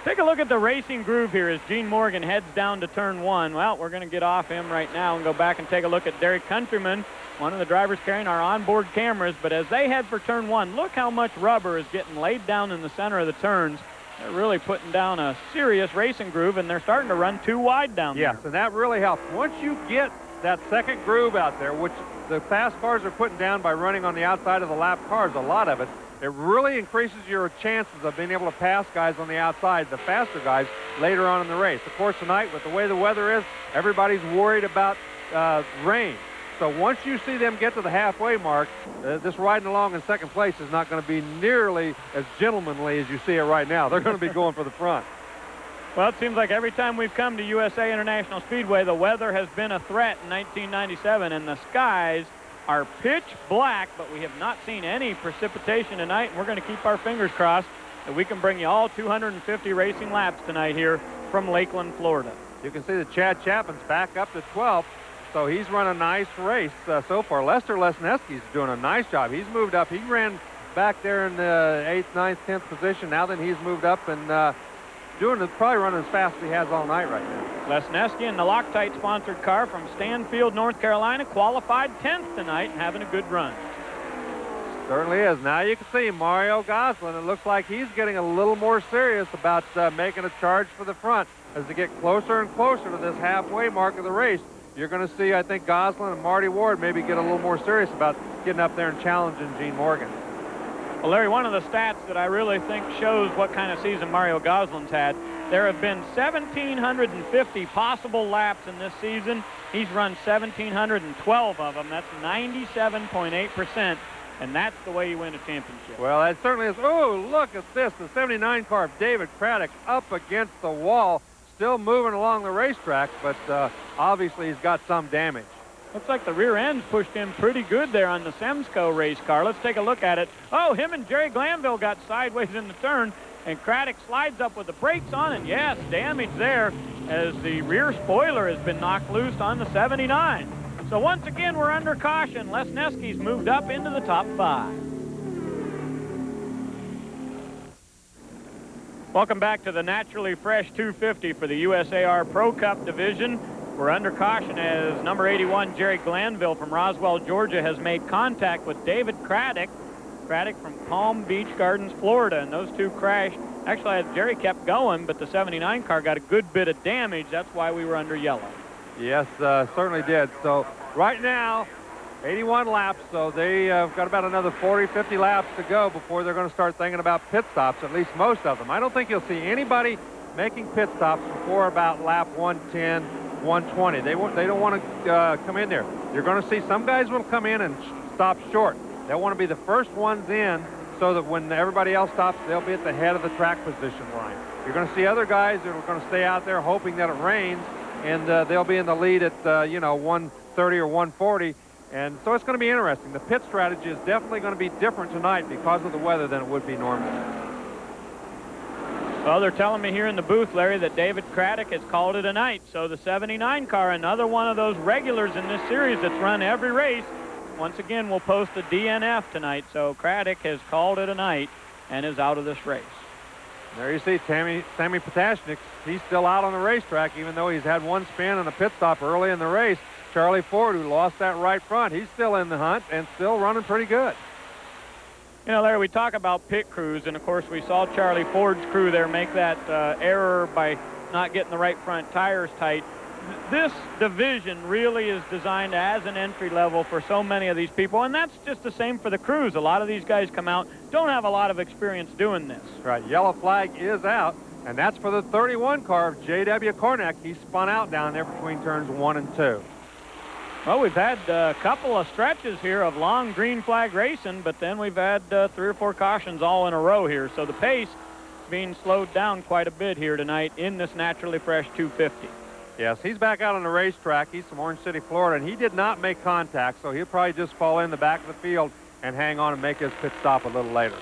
Take a look at the racing groove here as Gene Morgan heads down to turn 1. Well, we're going to get off him right now and go back and take a look at Derek Countryman, one of the drivers carrying our onboard cameras. But as they head for turn 1, look how much rubber is getting laid down in the center of the turns. They're really putting down a serious racing groove, and they're starting to run too wide down there. Yes, and that really helps. Once you get that second groove out there, which the fast cars are putting down by running on the outside of the lap cars, a lot of it, it really increases your chances of being able to pass guys on the outside, the faster guys, later on in the race. Of course, tonight, with the way the weather is, everybody's worried about rain. So once you see them get to the halfway mark, this riding along in second place is not going to be nearly as gentlemanly as you see it right now. They're going to be going for the front. Well, it seems like every time we've come to USA International Speedway, the weather has been a threat in 1997, and the skies are pitch black, but we have not seen any precipitation tonight, and we're going to keep our fingers crossed that we can bring you all 250 racing laps tonight here from Lakeland, Florida. You can see that Chad Chapman's back up to 12th, so he's run a nice race so far. Lester Lesneski's doing a nice job. He's moved up. He ran back there in the 8th, 9th, 10th position. Now then he's moved up, and probably running as fast as he has all night right now. Lesneski in the Loctite sponsored car from Stanfield, North Carolina, qualified 10th tonight and having a good run. Certainly is. Now you can see Mario Goslin. It looks like he's getting a little more serious about making a charge for the front. As they get closer and closer to this halfway mark of the race, you're going to see, I think, Goslin and Marty Ward maybe get a little more serious about getting up there and challenging Gene Morgan. Well, Larry, one of the stats that I really think shows what kind of season Mario Goslin's had, there have been 1,750 possible laps in this season. He's run 1,712 of them. That's 97.8%. And that's the way you win a championship. Well, that certainly is. Oh, look at this. The 79 car of David Craddock up against the wall, still moving along the racetrack, but obviously he's got some damage. Looks like the rear end pushed him pretty good there on the Semsco race car. Let's take a look at it. Oh, him and Jerry Glanville got sideways in the turn, and Craddock slides up with the brakes on, and yes, damage there as the rear spoiler has been knocked loose on the 79. So once again, we're under caution. Lesneski's moved up into the top 5. Welcome back to the Naturally Fresh 250 for the USAR Pro Cup division. We're under caution as number 81, Jerry Glanville from Roswell, Georgia, has made contact with David Craddock. Craddock from Palm Beach Gardens, Florida, and those two crashed. Actually, Jerry kept going, but the 79 car got a good bit of damage. That's why we were under yellow. Yes, certainly did. So right now, 81 laps, so they've got about another 40, 50 laps to go before they're going to start thinking about pit stops, at least most of them. I don't think you'll see anybody making pit stops before about lap 110, 120. They don't want to come in there. You're going to see some guys will come in and stop short. They'll want to be the first ones in so that when everybody else stops, they'll be at the head of the track position line. You're going to see other guys that are going to stay out there hoping that it rains, and they'll be in the lead at, 130 or 140. And so it's going to be interesting. The pit strategy is definitely going to be different tonight because of the weather than it would be normally. Well, they're telling me here in the booth, Larry, that David Craddock has called it a night. So the 79 car, another one of those regulars in this series that's run every race, once again will post a DNF tonight. So Craddock has called it a night and is out of this race. There you see Sammy Potashnik. He's still out on the racetrack, even though he's had one spin and a pit stop early in the race. Charlie Ford, who lost that right front, he's still in the hunt and still running pretty good. You know, Larry, we talk about pit crews, and of course we saw Charlie Ford's crew there make that error by not getting the right front tires tight. This division really is designed as an entry level for so many of these people, and that's just the same for the crews. A lot of these guys come out, don't have a lot of experience doing this. Right, yellow flag is out, and that's for the 31 car of J.W. Cornack. He spun out down there between turns 1 and 2. Well, we've had a couple of stretches here of long green flag racing, but then we've had 3 or 4 cautions all in a row here. So the pace being slowed down quite a bit here tonight in this Naturally Fresh 250. Yes, he's back out on the racetrack. He's from Orange City, Florida, and he did not make contact, so he'll probably just fall in the back of the field and hang on and make his pit stop a little later.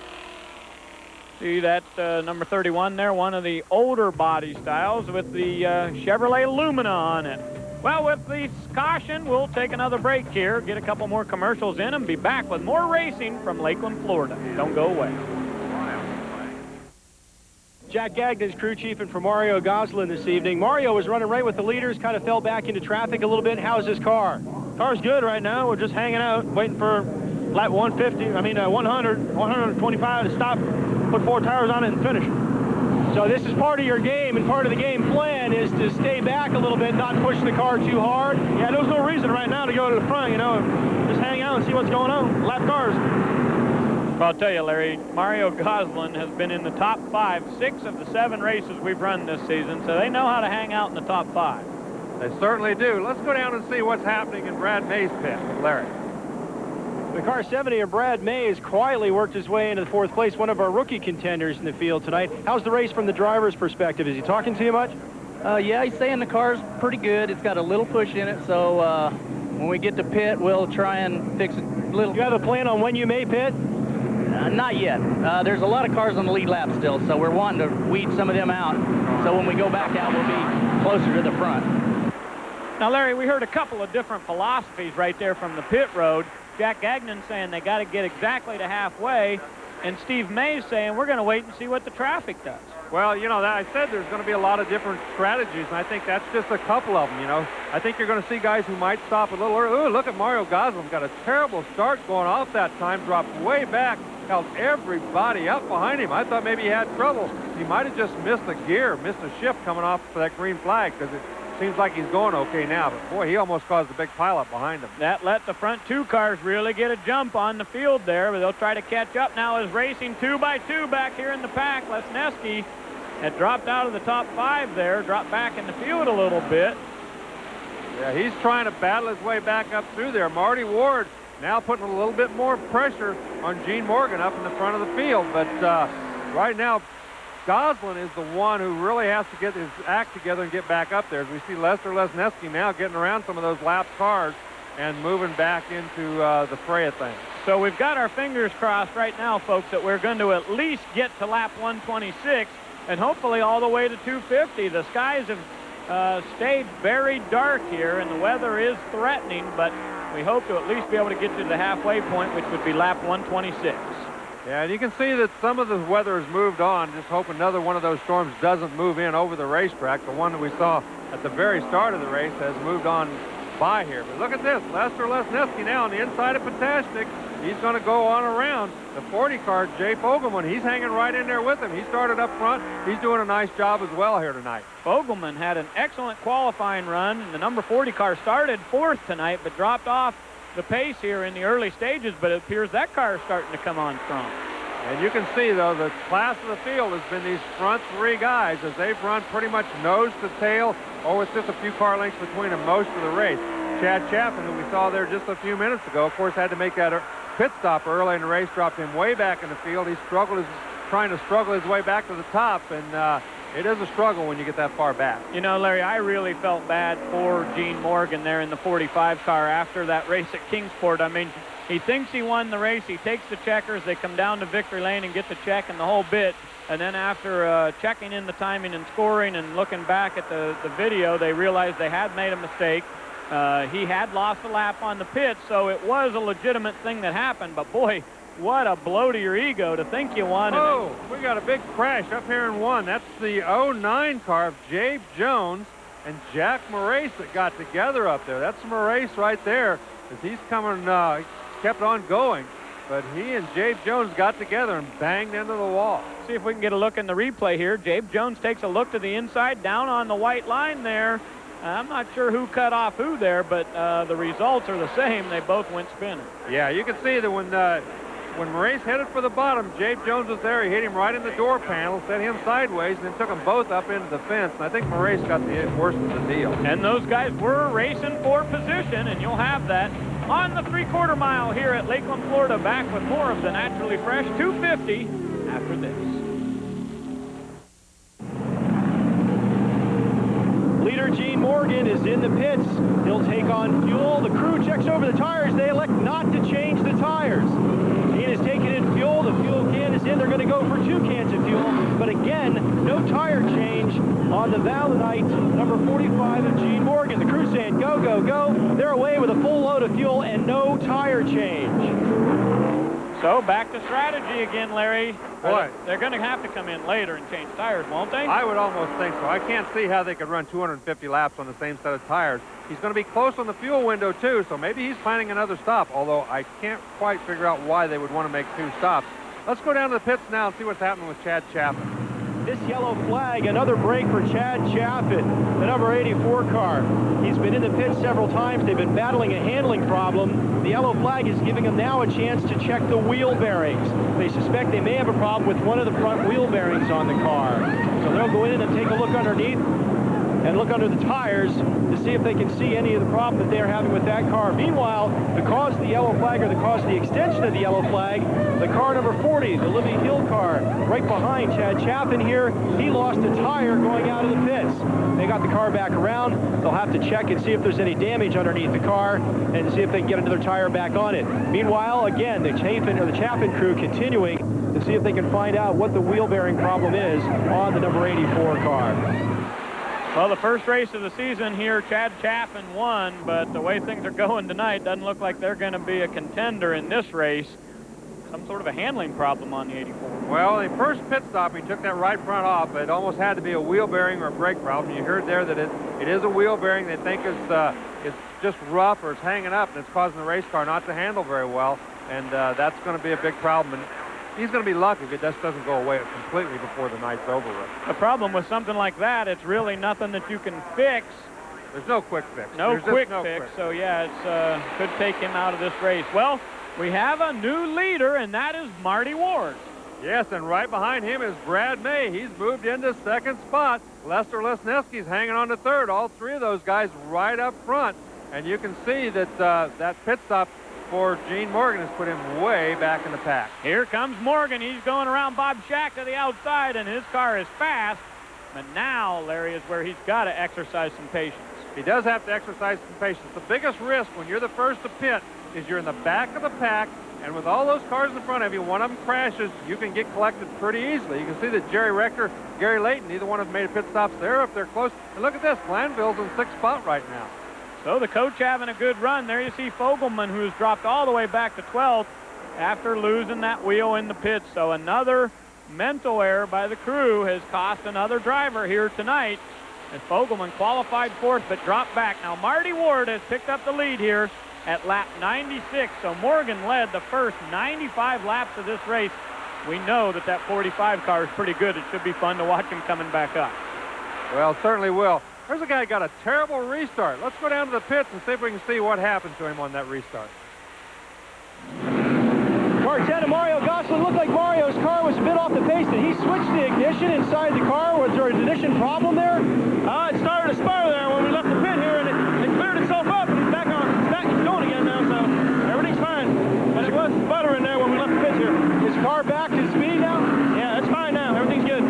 See that number 31 there, one of the older body styles with the Chevrolet Lumina on it. Well, with the caution, we'll take another break here, get a couple more commercials in, and be back with more racing from Lakeland, Florida. Don't go away. Jack Gagnon's crew chief and for Mario Goslin this evening. Mario was running right with the leaders, kind of fell back into traffic a little bit. How's his car? Car's good right now. We're just hanging out, waiting for lap 150, 125 to stop, put 4 tires on it and finish. So this is part of your game, and part of the game plan is to stay back a little bit, not push the car too hard. Yeah, there's no reason right now to go to the front, just hang out and see what's going on. Lap cars. Well, I'll tell you, Larry, Mario Goslin has been in the top 5, 6 of the 7 races we've run this season, so they know how to hang out in the top 5. They certainly do. Let's go down and see what's happening in Brad May's pit with Larry. The car 70 of Brad Mays quietly worked his way into the 4th place, one of our rookie contenders in the field tonight. How's the race from the driver's perspective? Is he talking to you much? Yeah, he's saying the car's pretty good. It's got a little push in it, so when we get to pit, we'll try and fix it a little. You have a plan on when you may pit? Not yet. There's a lot of cars on the lead lap still, so we're wanting to weed some of them out. So when we go back out, we'll be closer to the front. Now, Larry, we heard a couple of different philosophies right there from the pit road. Jack Gagnon saying they got to get exactly to halfway, and Steve Mays saying we're going to wait and see what the traffic does. Well, you know, I said there's going to be a lot of different strategies, and I think that's just a couple of them, you know. I think you're going to see guys who might stop a little early. Ooh, look at Mario Gosselin. Got a terrible start going off that time, dropped way back, held everybody up behind him. I thought maybe he had trouble. He might have just missed a gear, missed a shift coming off for that green flag, because it seems like he's going okay now. But, boy, he almost caused a big pileup behind him. That let the front two cars really get a jump on the field there, but they'll try to catch up now as racing 2 by 2 back here in the pack. Lesneski had dropped out of the top 5 there, dropped back in the field a little bit. Yeah, he's trying to battle his way back up through there. Marty Ward now putting a little bit more pressure on Gene Morgan up in the front of the field. But right now, Gosselin is the one who really has to get his act together and get back up there. As we see Lester Lesneski now getting around some of those lap cars and moving back into the fray of things. So we've got our fingers crossed right now, folks, that we're going to at least get to lap 126 and hopefully all the way to 250. The skies have stayed very dark here, and the weather is threatening, but we hope to at least be able to get to the halfway point, which would be lap 126. Yeah, and you can see that some of the weather has moved on. Just hope another one of those storms doesn't move in over the racetrack. The one that we saw at the very start of the race has moved on by here. But look at this, Lester Lesneski now on the inside of Potashnik. He's going to go on around. The 40 car, Jay Fogelman, he's hanging right in there with him. He started up front. He's doing a nice job as well here tonight. Fogelman had an excellent qualifying run, and the number 40 car started 4th tonight, but dropped off the pace here in the early stages, but it appears that car is starting to come on strong. And you can see, though, the class of the field has been these front 3 guys as they've run pretty much nose to tail, or with just a few car lengths between them most of the race. Chad Chaffin, who we saw there just a few minutes ago, of course, had to make that pit stop early in the race, dropped him way back in the field. He trying to struggle his way back to the top, and it is a struggle when you get that far back. You know, Larry, I really felt bad for Gene Morgan there in the 45 car after that race at Kingsport. I mean, he thinks he won the race. He takes the checkers. They come down to victory lane and get the check and the whole bit. And then after checking in the timing and scoring and looking back at the video, they realized they had made a mistake. He had lost a lap on the pit, so it was a legitimate thing that happened. But, boy, what a blow to your ego to think you won. Oh, we got a big crash up here in 1. That's the 09 car of Jabe Jones and Jack Morace that got together up there. That's Morace right there as he's coming, kept on going. But he and Jabe Jones got together and banged into the wall. See if we can get a look in the replay here. Jabe Jones takes a look to the inside, down on the white line there. I'm not sure who cut off who there, but the results are the same. They both went spinning. Yeah, you can see that when Morace headed for the bottom, Jabe Jones was there. He hit him right in the door panel, set him sideways, and then took them both up into the fence. And I think Morace got the worst of the deal. And those guys were racing for position, and you'll have that on the 3/4 mile here at Lakeland, Florida. Back with more of the Naturally Fresh 250 after this. Leader Gene Morgan is in the pits. He'll take on fuel. The crew checks over the tires. They elect not to change the tires. Gene is taking in fuel. The fuel can is in. They're going to go for 2 cans of fuel. But again, no tire change on the Valinite number 45 of Gene Morgan. The crew saying, go, go, go. They're away with a full load of fuel and no tire change. So back to strategy again, Larry. Boy, they're going to have to come in later and change tires, won't they? I would almost think so. I can't see how they could run 250 laps on the same set of tires. He's going to be close on the fuel window, too, so maybe he's planning another stop, although I can't quite figure out why they would want to make 2 stops. Let's go down to the pits now and see what's happening with Chad Chaffin. This yellow flag, another break for Chad Chaffin, the number 84 car. He's been in the pits several times. They've been battling a handling problem. The yellow flag is giving him now a chance to check the wheel bearings. They suspect they may have a problem with one of the front wheel bearings on the car. So they'll go in and take a look underneath and look under the tires to see if they can see any of the problem that they're having with that car. Meanwhile, the cause of the yellow flag, or the cause of the extension of the yellow flag, the car number 40, the Libby Hill car, right behind Chad Chaffin here, he lost a tire going out of the pits. They got the car back around. They'll have to check and see if there's any damage underneath the car and see if they can get another tire back on it. Meanwhile, again, the Chaffin crew continuing to see if they can find out what the wheel bearing problem is on the number 84 car. Well, the first race of the season here, Chad Chaffin won, but the way things are going tonight, doesn't look like they're going to be a contender in this race. some sort of a handling problem on the 84. Well, the first pit stop, he took that right front off. It almost had to be a wheel bearing or a brake problem. You heard there that it is a wheel bearing. They think it's just rough or it's hanging up, and it's causing the race car not to handle very well. And that's going to be a big problem. And he's going to be lucky if it just doesn't go away completely before the night's over with. The problem with something like that, it's really nothing that you can fix. There's no quick fix. No quick fix. So yeah, it's could take him out of this race. Well, we have a new leader, and that is Marty Ward. Yes, and right behind him is Brad May. He's moved into second spot. Lester Lesniewski's hanging on to third. All three of those guys right up front. And you can see that that pit stop for Gene Morgan has put him way back in the pack. Here comes Morgan. He's going around Bob Shack to the outside, and his car is fast. But now, Larry, is where he's got to exercise some patience. He does have to exercise some patience. The biggest risk when you're the first to pit is you're in the back of the pack, and with all those cars in front of you, one of them crashes, you can get collected pretty easily. You can see that Jerry Rector, Gary Layton, neither one of them made pit stops there if they're close. And look at this, Glanville's in sixth spot right now. So the coach having a good run. There you see Fogelman, who's dropped all the way back to 12th after losing that wheel in the pits. So another mental error by the crew has cost another driver here tonight. And Fogelman qualified fourth but dropped back. Now Marty Ward has picked up the lead here at lap 96. So Morgan led the first 95 laps of this race. We know that that 45 car is pretty good. It should be fun to watch him coming back up. Well, it certainly will. There's a guy who got a terrible restart. Let's go down to the pits and see if we can see what happened to him on that restart. Mark 10 and Mario Gosselin. Looked like Mario's car was a bit off the pace. Did he switch the ignition inside the car? Was there an ignition problem there? It started to spur there when we left the pit here, and it cleared itself up, and it's going again now, so everything's fine. But it was sputtering there when we left the pit here. His car back to speed now? Yeah, it's fine now. Everything's good.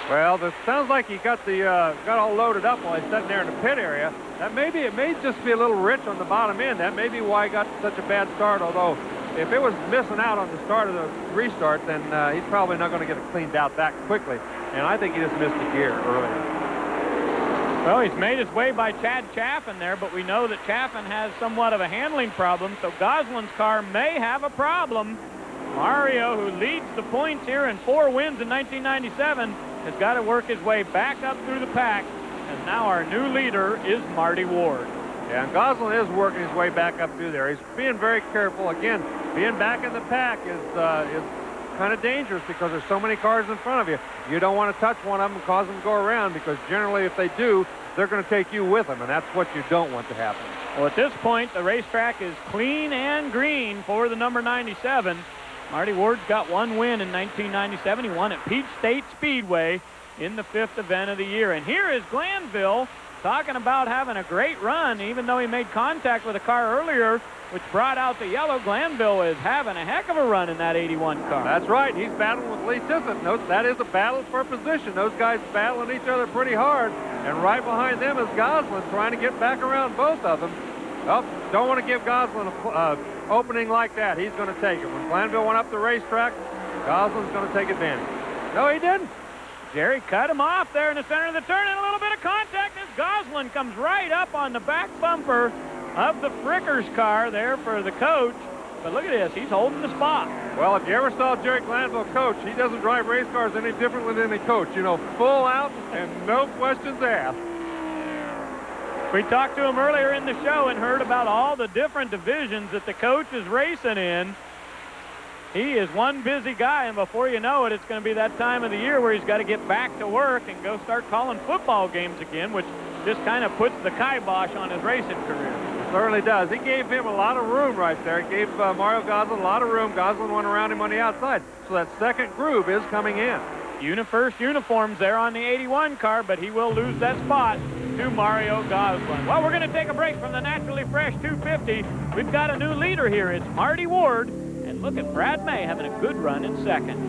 Well, it sounds like he got all loaded up while he's sitting there in the pit area. It may just be a little rich on the bottom end. That may be why he got such a bad start, although if it was missing out on the start of the restart, then he's probably not going to get it cleaned out that quickly. And I think he just missed a gear earlier. Well, he's made his way by Chad Chaffin there, but we know that Chaffin has somewhat of a handling problem, so Goslin's car may have a problem. Mario, who leads the points here in 4 wins in 1997, has got to work his way back up through the pack, and now our new leader is Marty Ward. Yeah, and Goslin is working his way back up through there. He's being very careful. Again, being back in the pack is kind of dangerous because there's so many cars in front of you. You don't want to touch one of them and cause them to go around, because generally if they do, they're going to take you with them, and that's what you don't want to happen. Well, at this point, the racetrack is clean and green for the number 97. Marty Ward's got 1 win in 1997. He won at Peach State Speedway in the 5th event of the year. And here is Glanville talking about having a great run, even though he made contact with a car earlier, which brought out the yellow. Glanville is having a heck of a run in that 81 car. That's right. He's battling with Lee Tissot. Note that is a battle for position. Those guys battling each other pretty hard. And right behind them is Goslin trying to get back around both of them. Oh, don't want to give Goslin an opening like that. He's going to take it. When Glanville went up the racetrack, Goslin's going to take advantage. No, he didn't. Jerry cut him off there in the center of the turn, and a little bit of contact as Goslin comes right up on the back bumper of the Frickers car there for the coach. But look at this, he's holding the spot. Well, if you ever saw Jerry Glanville coach, he doesn't drive race cars any differently than a coach. You know, full out and no questions asked. We talked to him earlier in the show and heard about all the different divisions that the coach is racing in. He is one busy guy, and before you know it, it's going to be that time of the year where he's got to get back to work and go start calling football games again, which just kind of puts the kibosh on his racing career. It certainly does. He gave him a lot of room right there. He gave Mario Goslin a lot of room. Goslin went around him on the outside. So that second groove is coming in. First uniforms there on the 81 car, but he will lose that spot to Mario Goslin. Well, we're going to take a break from the Naturally Fresh 250. We've got a new leader here. It's Marty Ward. And look at Brad May having a good run in second.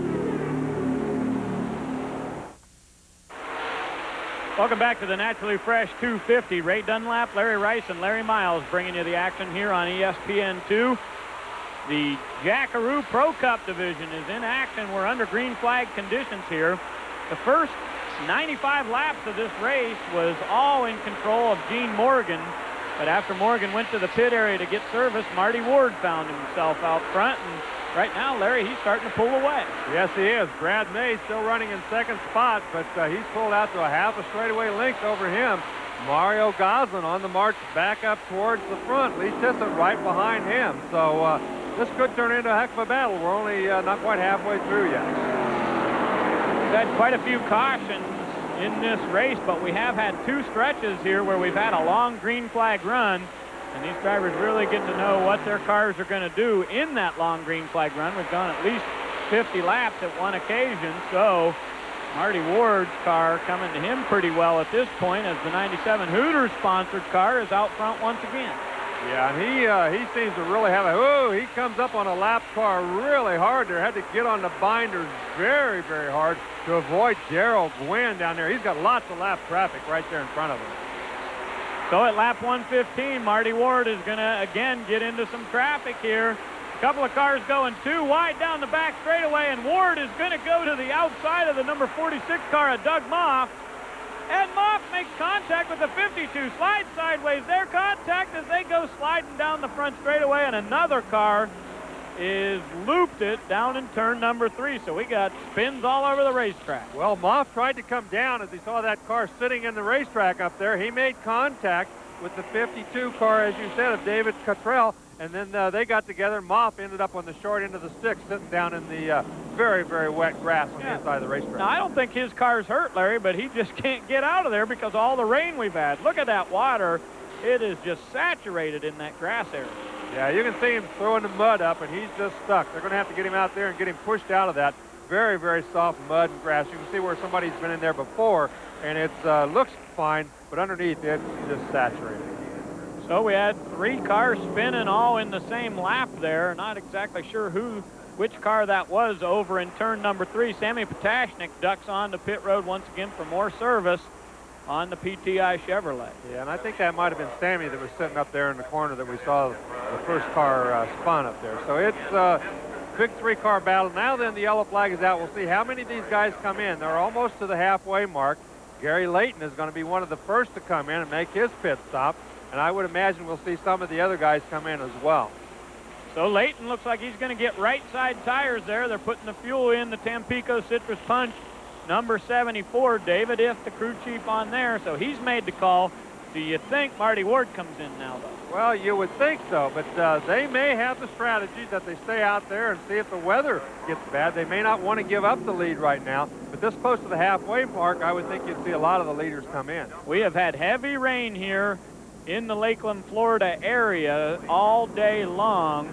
Welcome back to the Naturally Fresh 250. Ray Dunlap, Larry Rice, and Larry Miles bringing you the action here on ESPN2. The Jackaroo Pro Cup division is in action. We're under green flag conditions here. The first 95 laps of this race was all in control of Gene Morgan. But after Morgan went to the pit area to get service, Marty Ward found himself out front. And right now, Larry, he's starting to pull away. Yes, he is. Brad May still running in second spot, but he's pulled out to a half a straightaway length over him. Mario Goslin on the march back up towards the front. Lee Tissot right behind him. So this could turn into a heck of a battle. We're only not quite halfway through yet. We've had quite a few cautions in this race, but we have had 2 stretches here where we've had a long green flag run, and these drivers really get to know what their cars are going to do in that long green flag run. We've gone at least 50 laps at one occasion, so Marty Ward's car coming to him pretty well at this point, as the 97 Hooters sponsored car is out front once again. Yeah, and he seems to really have a, oh, he comes up on a lap car really hard there. Had to get on the binders very, very hard to avoid Gerald Gwynn down there. He's got lots of lap traffic right there in front of him. So at lap 115, Marty Ward is going to again get into some traffic here. A couple of cars going 2 wide down the back straightaway, and Ward is going to go to the outside of the number 46 car of Doug Moff. And Moff makes contact with the 52, slides sideways. Their contact as they go sliding down the front straightaway, and another car is looped it down in turn number 3. So we got spins all over the racetrack. Well, Moff tried to come down as he saw that car sitting in the racetrack up there. He made contact with the 52 car, as you said, of David Cottrell, and then they got together. Moff ended up on the short end of the stick, sitting down in the very, very wet grass on the inside of the racetrack. Now, I don't think his car's hurt, Larry, but he just can't get out of there because of all the rain we've had. Look at that water. It is just saturated in that grass area. Yeah, you can see him throwing the mud up, and he's just stuck. They're going to have to get him out there and get him pushed out of that very, very soft mud and grass. You can see where somebody's been in there before, and it looks fine, but underneath it's just saturated. So we had 3 cars spinning all in the same lap there. Not exactly sure which car that was over in turn number 3. Sammy Potashnik ducks on the pit road once again for more service on the PTI Chevrolet. Yeah, and I think that might have been Sammy that was sitting up there in the corner that we saw the first car spun up there. So it's a big 3-car battle. Now then, the yellow flag is out. We'll see how many of these guys come in. They're almost to the halfway mark. Gary Layton is going to be one of the first to come in and make his pit stop. And I would imagine we'll see some of the other guys come in as well. So Layton looks like he's going to get right side tires there. They're putting the fuel in the Tampico Citrus Punch number 74. David If, the crew chief, on there. So he's made the call. Do you think Marty Ward comes in now, though? Well, you would think so, but they may have the strategy that they stay out there and see if the weather gets bad. They may not want to give up the lead right now, but this close to the halfway mark, I would think you'd see a lot of the leaders come in. We have had heavy rain here in the Lakeland, Florida area all day long.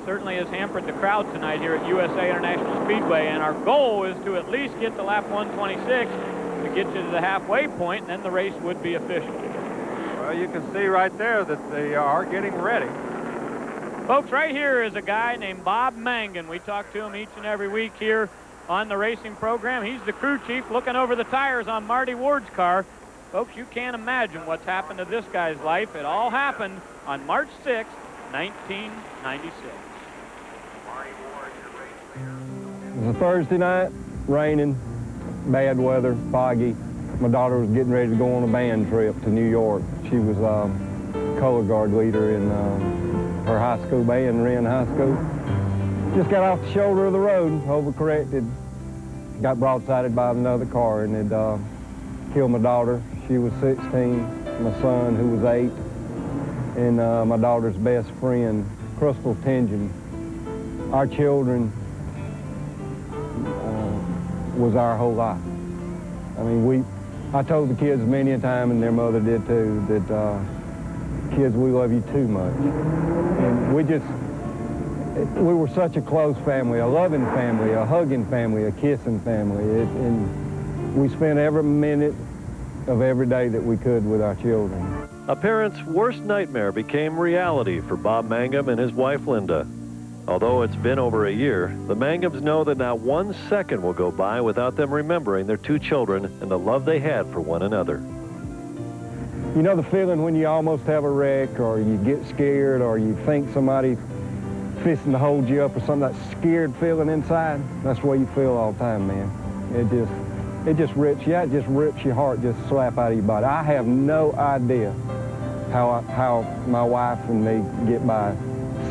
Certainly has hampered the crowd tonight here at USA International Speedway, and our goal is to at least get to lap 126 to get you to the halfway point, and then the race would be official. Well, you can see right there that they are getting ready. Folks, right here is a guy named Bob Mangan. We talk to him each and every week here on the racing program. He's the crew chief looking over the tires on Marty Ward's car. Folks, you can't imagine what's happened to this guy's life. It all happened on March 6, 1996. It was a Thursday night, raining, bad weather, foggy. My daughter was getting ready to go on a band trip to New York. She was color guard leader in her high school band, Wren High School. Just got off the shoulder of the road, overcorrected, got broadsided by another car, and it killed my daughter. She was 16, my son, who was 8, and my daughter's best friend, Crystal Tingen. Our children was our whole life. I mean, I told the kids many a time, and their mother did too, that kids, we love you too much. And we were such a close family, a loving family, a hugging family, a kissing family. And we spent every minute of every day that we could with our children. A parent's worst nightmare became reality for Bob Mangum and his wife Linda. Although it's been over a year, the Mangums know that not 1 second will go by without them remembering their 2 children and the love they had for one another. You know the feeling when you almost have a wreck, or you get scared, or you think somebody's fixing to hold you up, or something, that scared feeling inside? That's the way you feel all the time, man. It just rips you out, it just rips your heart just slap out of your body. I have no idea how my wife and me get by.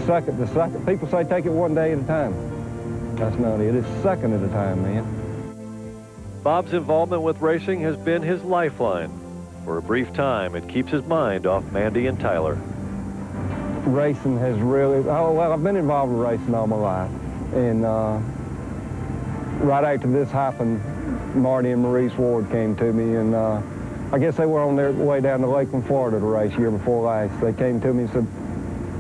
Second to second. People say take it one day at a time. That's not it. It's second at a time, man. Bob's involvement with racing has been his lifeline. For a brief time, it keeps his mind off Mandy and Tyler. Racing has really, oh, well, I've been involved with racing all my life. And right after this happened, Marty and Maurice Ward came to me, and I guess they were on their way down to Lakeland, Florida to race year before last. They came to me and said,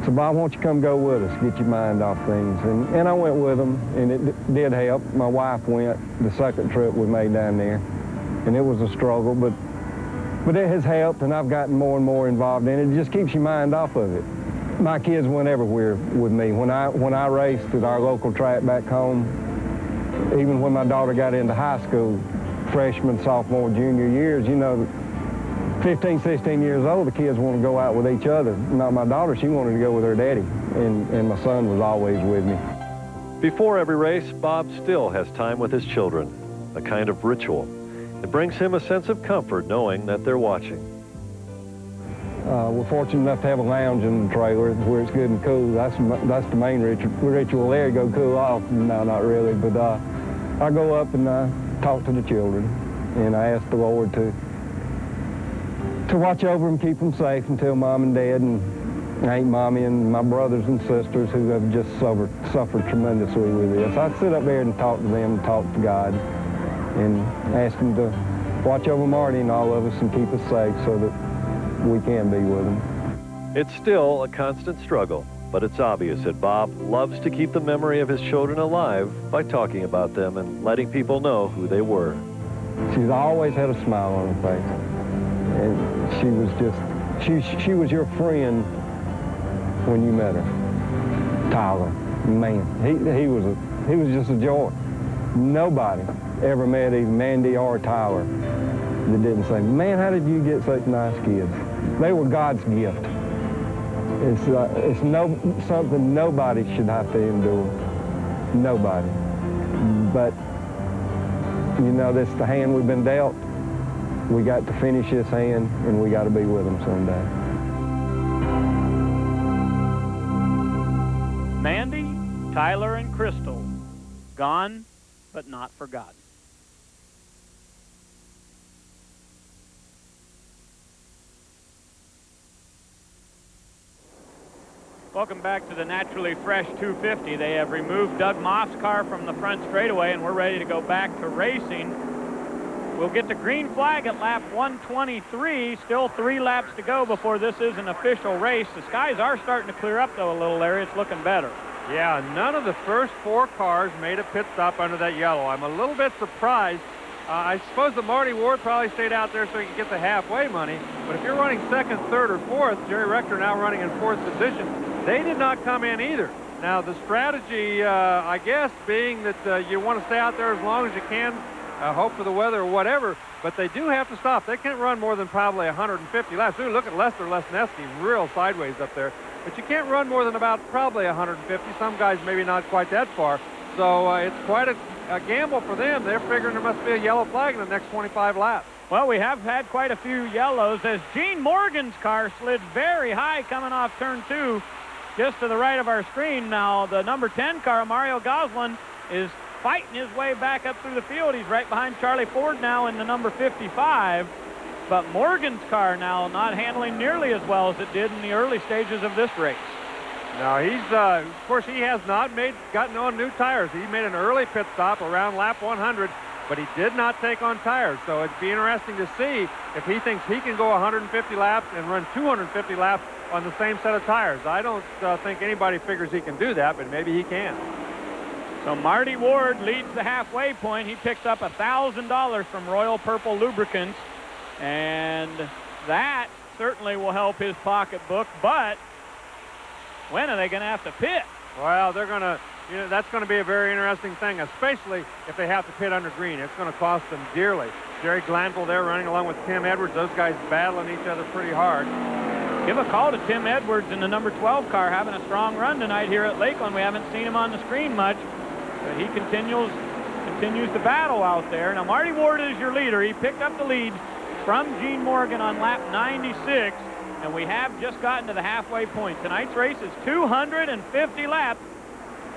so Bob, why don't you come go with us, get your mind off things? And I went with them, and it did help. My wife went the second trip we made down there, and it was a struggle, but it has helped, and I've gotten more and more involved in it. It just keeps your mind off of it. My kids went everywhere with me. When I raced at our local track back home, even when my daughter got into high school, freshman, sophomore, junior years, you know, 15, 16 years old, the kids want to go out with each other. Not my daughter, she wanted to go with her daddy, and my son was always with me. Before every race, Bob still has time with his children, a kind of ritual. It brings him a sense of comfort knowing that they're watching. We're fortunate enough to have a lounge in the trailer where it's good and cool. That's the main ritual there, to go cool off. No, not really, but I go up and I talk to the children, and I ask the Lord to watch over them, keep them safe until Mom and Dad and Aunt Mommy and my brothers and sisters who have just suffered tremendously with this. I sit up there and talk to them, talk to God, and ask him to watch over Marty and all of us and keep us safe so that we can be with them. It's still a constant struggle, but it's obvious that Bob loves to keep the memory of his children alive by talking about them and letting people know who they were. She's always had a smile on her face. And she was just, she was your friend when you met her. Tyler, man, he was just a joy. Nobody ever met either Mandy or Tyler that didn't say, man, how did you get such nice kids? They were God's gift. It's something nobody should have to endure. Nobody. But, you know, that's the hand we've been dealt. We got to finish this hand, and we got to be with them someday. Mandy, Tyler, and Crystal, gone but not forgotten. Welcome back to the Naturally Fresh 250. They have removed Doug Moff's car from the front straightaway, and we're ready to go back to racing. We'll get the green flag at lap 123. Still 3 laps to go before this is an official race. The skies are starting to clear up, though, a little, Larry. It's looking better. Yeah, none of the first 4 cars made a pit stop under that yellow. I'm a little bit surprised. I suppose that Marty Ward probably stayed out there so he could get the halfway money. But if you're running 2nd, 3rd, or 4th, Jerry Rector now running in 4th position, they did not come in either. Now, the strategy, I guess, being that you want to stay out there as long as you can, hope for the weather or whatever, but they do have to stop. They can't run more than probably 150 laps. Ooh, look at Lester Lesneski, real sideways up there. But you can't run more than about probably 150. Some guys maybe not quite that far. So it's quite a gamble for them. They're figuring there must be a yellow flag in the next 25 laps. Well, we have had quite a few yellows as Gene Morgan's car slid very high coming off turn 2 just to the right of our screen. Now, the number 10 car, Mario Goslin, is fighting his way back up through the field. He's right behind Charlie Ford now in the number 55. But Morgan's car now not handling nearly as well as it did in the early stages of this race. Now, he's, of course, he has not gotten on new tires. He made an early pit stop around lap 100, but he did not take on tires. So it'd be interesting to see if he thinks he can go 150 laps and run 250 laps on the same set of tires. I don't think anybody figures he can do that, but maybe he can. So Marty Ward leads the halfway point. He picks up $1,000 from Royal Purple Lubricants, and that certainly will help his pocketbook. But when are they going to have to pit? Well, they're going to, that's going to be a very interesting thing, especially if they have to pit under green. It's going to cost them dearly. Jerry Glanville there running along with Tim Edwards. Those guys battling each other pretty hard. Give a call to Tim Edwards in the number 12 car, having a strong run tonight here at Lakeland. We haven't seen him on the screen much, but he continues to battle out there. Now, Marty Ward is your leader. He picked up the lead from Gene Morgan on lap 96. and we have just gotten to the halfway point. Tonight's race is 250 laps.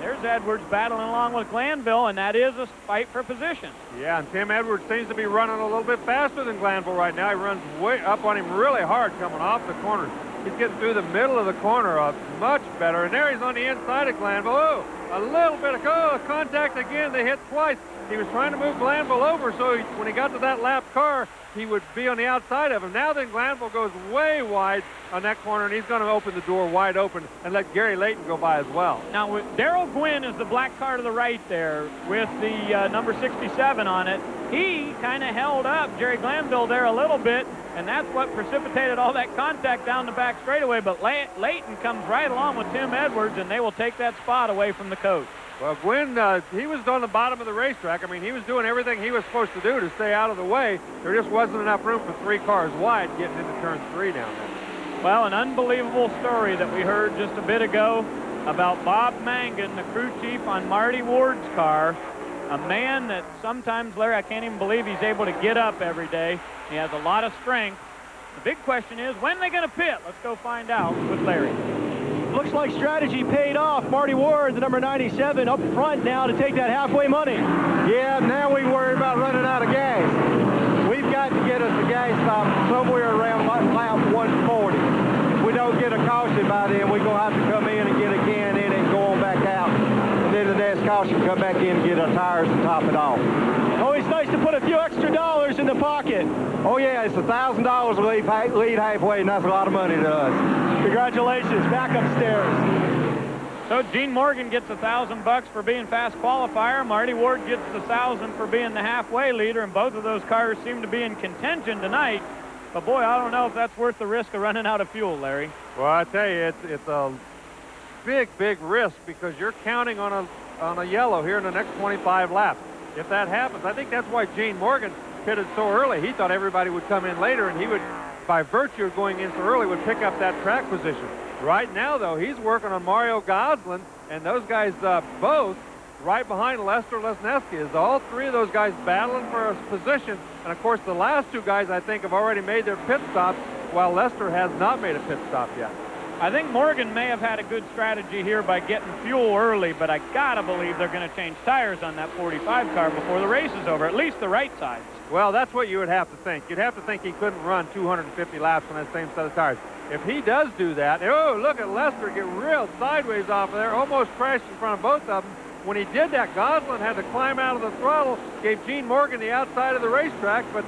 There's Edwards battling along with Glanville, and that is a fight for position. Yeah, and Tim Edwards seems to be running a little bit faster than Glanville right now. He runs way up on him really hard coming off the corner. He's getting through the middle of the corner much better, and there he's on the inside of Glanville. Oh, a little bit of contact again. They hit twice. He was trying to move Glanville over, so when he got to that lap car, he would be on the outside of him. Now then Glanville goes way wide on that corner, and he's going to open the door wide open and let Gary Layton go by as well. Now, Darrell Gwynn is the black car to the right there with the number 67 on it. He kind of held up Jerry Glanville there a little bit, and that's what precipitated all that contact down the back straightaway. But Layton comes right along with Tim Edwards, and they will take that spot away from the coach. Well, Gwynn, he was on the bottom of the racetrack. I mean, he was doing everything he was supposed to do to stay out of the way. There just wasn't enough room for 3 cars wide getting into turn 3 down there. Well, an unbelievable story that we heard just a bit ago about Bob Mangan, the crew chief on Marty Ward's car. A man that sometimes, Larry, I can't even believe he's able to get up every day. He has a lot of strength. The big question is, when are they going to pit? Let's go find out with Larry. Looks like strategy paid off. Marty Ward, the number 97, up front now to take that halfway money. Yeah, now we worry about running out of gas. We've got to get us a gas stop somewhere around lap 140. If we don't get a caution by then, we're going to have to come in and get a can in and go on back out. And then the next caution, come back in and get our tires and top it off. Always nice to put a few extra dollars in the pocket. Oh, yeah, it's $1,000 to lead halfway, and that's a lot of money to us. Congratulations, back upstairs. So Gene Morgan gets $1,000 for being fast qualifier. Marty Ward gets $1,000 for being the halfway leader, and both of those cars seem to be in contention tonight. But boy, I don't know if that's worth the risk of running out of fuel, Larry. Well, I tell you, it's a big risk because you're counting on a yellow here in the next 25 laps. If that happens, I think that's why Gene Morgan pitted so early. He thought everybody would come in later, and he would, by virtue of going in so early, would pick up that track position. Right now, though, he's working on Mario Goslin, and those guys both right behind Lester Lesneski. Is all 3 of those guys battling for a position. And, of course, the last 2 guys, I think, have already made their pit stops, while Lester has not made a pit stop yet. I think Morgan may have had a good strategy here by getting fuel early, but I gotta believe they're going to change tires on that 45 car before the race is over, at least the right sides. Well, that's what you would have to think. You'd have to think he couldn't run 250 laps on that same set of tires. If he does do that, oh, look at Lester get real sideways off of there, almost crashed in front of both of them. When he did that, Goslin had to climb out of the throttle, gave Gene Morgan the outside of the racetrack, but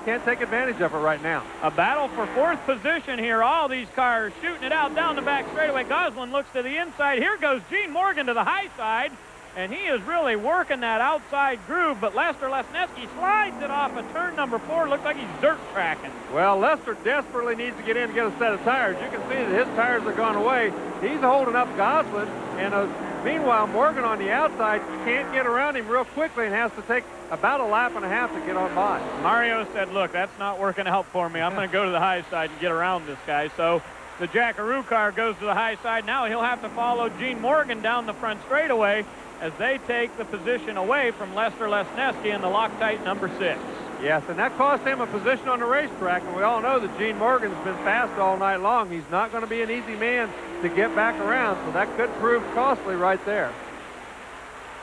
can't take advantage of it right now. A battle for 4th position here. All these cars shooting it out down the back straightaway. Goslin looks to the inside. Here goes Gene Morgan to the high side, and he is really working that outside groove, but Lester Lesneski slides it off of turn number 4. Looks like he's dirt tracking. Well, Lester desperately needs to get in and get a set of tires. You can see that his tires are gone away. He's holding up Goslin, and meanwhile, Morgan on the outside can't get around him real quickly and has to take about a lap and a half to get on by. Mario said, look, that's not working out for me. I'm going to go to the high side and get around this guy. So the Jackaroo car goes to the high side. Now he'll have to follow Gene Morgan down the front straightaway as they take the position away from Lester Lesneski in the Loctite number 6. Yes, and that cost him a position on the racetrack, and we all know that Gene Morgan's been fast all night long. He's not going to be an easy man to get back around, so that could prove costly right there.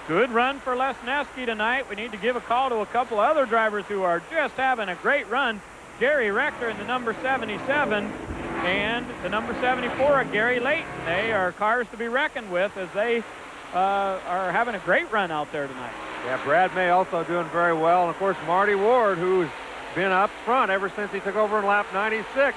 Good run for Lesneski tonight. We need to give a call to a couple other drivers who are just having a great run. Jerry Rector in the number 77 and the number 74, Gary Layton. They are cars to be reckoned with as they are having a great run out there tonight. Yeah, Brad May also doing very well. And, of course, Marty Ward, who's been up front ever since he took over in lap 96.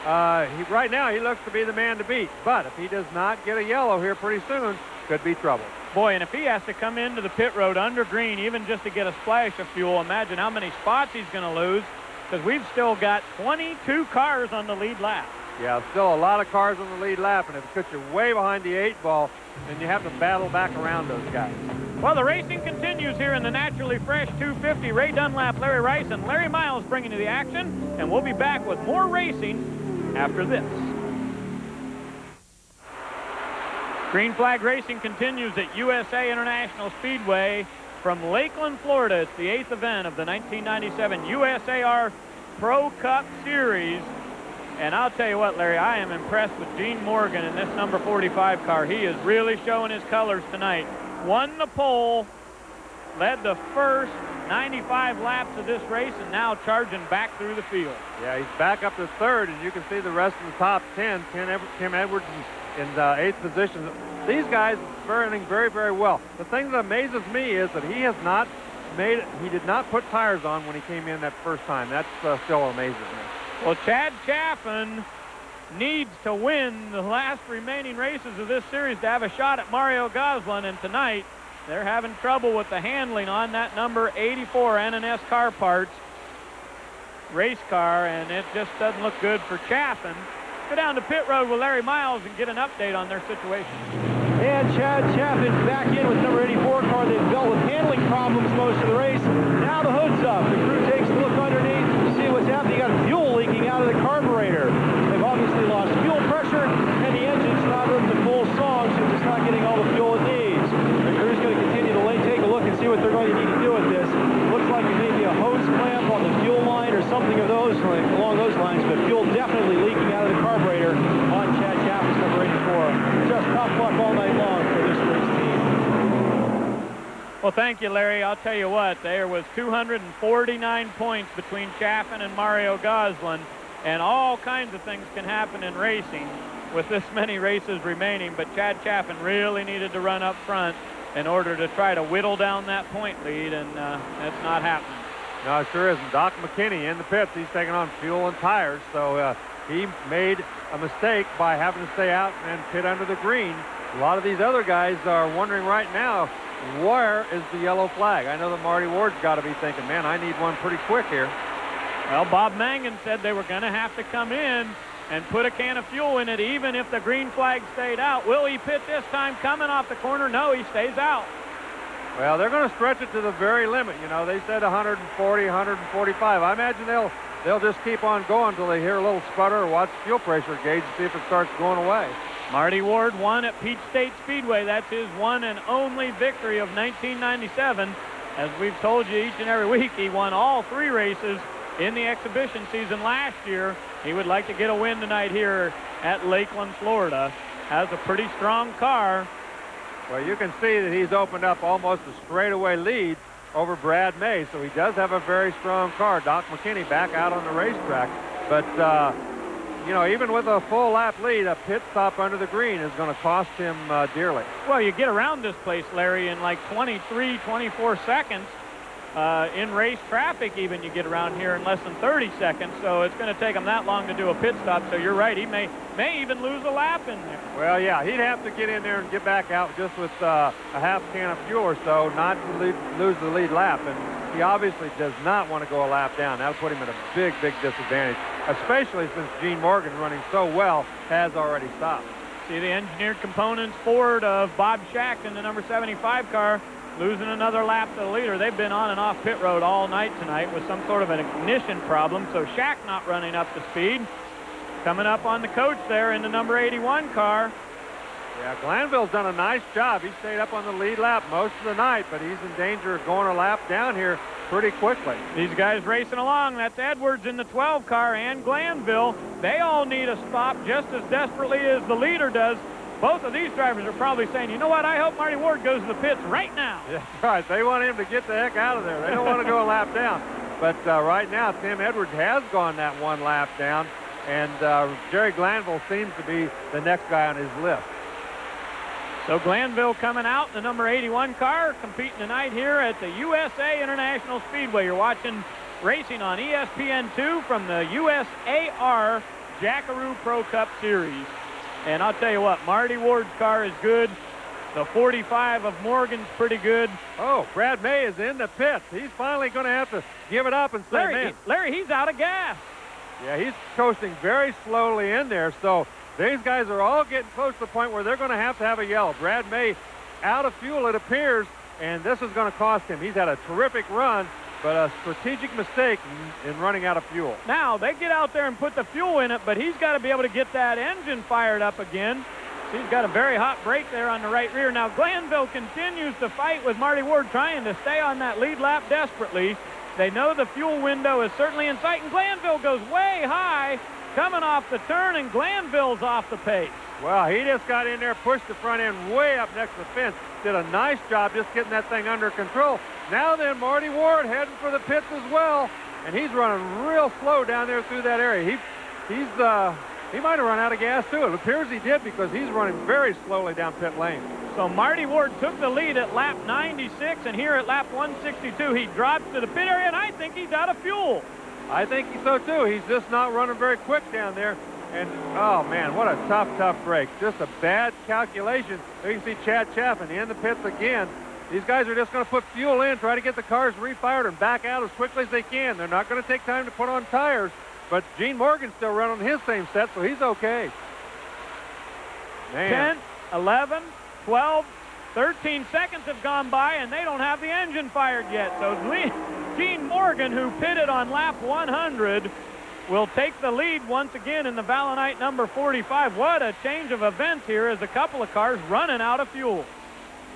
Right now, he looks to be the man to beat. But if he does not get a yellow here pretty soon, could be trouble. Boy, and if he has to come into the pit road under green, even just to get a splash of fuel, imagine how many spots he's going to lose, because we've still got 22 cars on the lead lap. Yeah, still a lot of cars on the lead lap, and if it puts you way behind the 8 ball, then you have to battle back around those guys. Well, the racing continues here in the naturally fresh 250. Ray Dunlap, Larry Rice, and Larry Miles bringing you the action, and we'll be back with more racing after this. Green flag racing continues at USA International Speedway from Lakeland, Florida. It's the 8th event of the 1997 USAR Pro Cup Series. And I'll tell you what, Larry, I am impressed with Gene Morgan in this number 45 car. He is really showing his colors tonight. Won the pole, led the first 95 laps of this race, and now charging back through the field. Yeah, he's back up to third, and you can see the rest of the top 10. Tim Edwards in 8th position. These guys are running very, very well. The thing that amazes me is that he did not put tires on when he came in that first time. That still amazes me. Well, Chad Chaffin needs to win the last remaining races of this series to have a shot at Mario Gosselin, and tonight they're having trouble with the handling on that number 84 N&S car parts race car, and it just doesn't look good for Chaffin. Go down to pit road with Larry Miles and get an update on their situation. And Chad Chaffin back in with number 84 car. They've dealt with handling problems most of the race. Now the hood's up. The crew takes a look underneath to see what's happening. You got fuel leaking out of the carburetor. They've obviously lost fuel pressure, and the engine's not running to full song, so it's not getting all the fuel it needs. The crew's going to continue to take a look and see what they're going to need to do with this. Looks like it may be a hose clamp on the fuel line or something of those along those lines, but fuel definitely leaking out of the carburetor on Chad Chaffin's number 84. Just tough luck all night long for this race team. Well, thank you, Larry. I'll tell you what, there was 249 points between Chaffin and Mario Gosselin, and all kinds of things can happen in racing with this many races remaining, but Chad Chaffin really needed to run up front in order to try to whittle down that point lead, and that's not happening. No, it sure isn't. Doc McKinney in the pits. He's taking on fuel and tires, so he made a mistake by having to stay out and pit under the green. A lot of these other guys are wondering right now, where is the yellow flag? I know that Marty Ward's got to be thinking, man, I need one pretty quick here. Well, Bob Mangan said they were going to have to come in and put a can of fuel in it, even if the green flag stayed out. Will he pit this time coming off the corner? No, he stays out. Well, they're going to stretch it to the very limit. You know, they said 140, 145. I imagine they'll just keep on going until they hear a little sputter or watch the fuel pressure gauge and see if it starts going away. Marty Ward won at Peach State Speedway. That's his one and only victory of 1997. As we've told you each and every week, he won all 3 races in the exhibition season last year. He would like to get a win tonight here at Lakeland, Florida. Has a pretty strong car. Well, you can see that he's opened up almost a straightaway lead over Brad May, so he does have a very strong car. Doc McKinney back out on the racetrack. But, you know, even with a full lap lead, a pit stop under the green is going to cost him dearly. Well, you get around this place, Larry, in like 23, 24 seconds. In race traffic, even, you get around here in less than 30 seconds, so it's going to take him that long to do a pit stop. So you're right, he may even lose a lap in there. Well, yeah, he'd have to get in there and get back out just with a half can of fuel or so, not to lose the lead lap. And he obviously does not want to go a lap down. That'll put him at a big, big disadvantage, especially since Gene Morgan, running so well, has already stopped. See the engineered components Ford of Bob Shack in the number 75 car. Losing another lap to the leader. They've been on and off pit road all night tonight with some sort of an ignition problem, so Shack not running up to speed. Coming up on the coach there in the number 81 car. Yeah, Glanville's done a nice job. He stayed up on the lead lap most of the night, but he's in danger of going a lap down here pretty quickly. These guys racing along. That's Edwards in the 12 car and Glanville. They all need a stop just as desperately as the leader does. Both of these drivers are probably saying, you know what, I hope Marty Ward goes to the pits right now. Yeah, that's right. They want him to get the heck out of there. They don't want to go a lap down. But right now, Tim Edwards has gone that one lap down, and Jerry Glanville seems to be the next guy on his list. So Glanville coming out in the number 81 car, competing tonight here at the USA International Speedway. You're watching racing on ESPN2 from the USAR Jackaroo Pro Cup Series. And I'll tell you what, Marty Ward's car is good. The 45 of Morgan's pretty good. Oh, Brad May is in the pits. He's finally going to have to give it up and say, man. Larry, he's out of gas. Yeah, he's coasting very slowly in there. So these guys are all getting close to the point where they're going to have a yellow. Brad May out of fuel, it appears, and this is going to cost him. He's had a terrific run, but a strategic mistake in running out of fuel. Now, they get out there and put the fuel in it, but he's got to be able to get that engine fired up again. He's got a very hot brake there on the right rear. Now, Glanville continues to fight with Marty Ward, trying to stay on that lead lap desperately. They know the fuel window is certainly in sight, and Glanville goes way high coming off the turn, and Glanville's off the pace. Well, he just got in there, pushed the front end way up next to the fence. Did a nice job just getting that thing under control. Now then, Marty Ward heading for the pits as well, and he's running real slow down there through that area. He might have run out of gas too. It appears he did because he's running very slowly down pit lane. So Marty Ward took the lead at lap 96, and here at lap 162, he drops to the pit area, and I think he's out of fuel. I think so too. He's just not running very quick down there. And, oh, man, what a tough break. Just a bad calculation. There you can see Chad Chaffin in the pits again. These guys are just going to put fuel in, try to get the cars refired and back out as quickly as they can. They're not going to take time to put on tires. But Gene Morgan's still running his same set, so he's okay. Man. 10, 11, 12, 13 seconds have gone by, and they don't have the engine fired yet. So Gene Morgan, who pitted on lap 100, will take the lead once again in the Valenite number 45. What a change of events here as a couple of cars running out of fuel.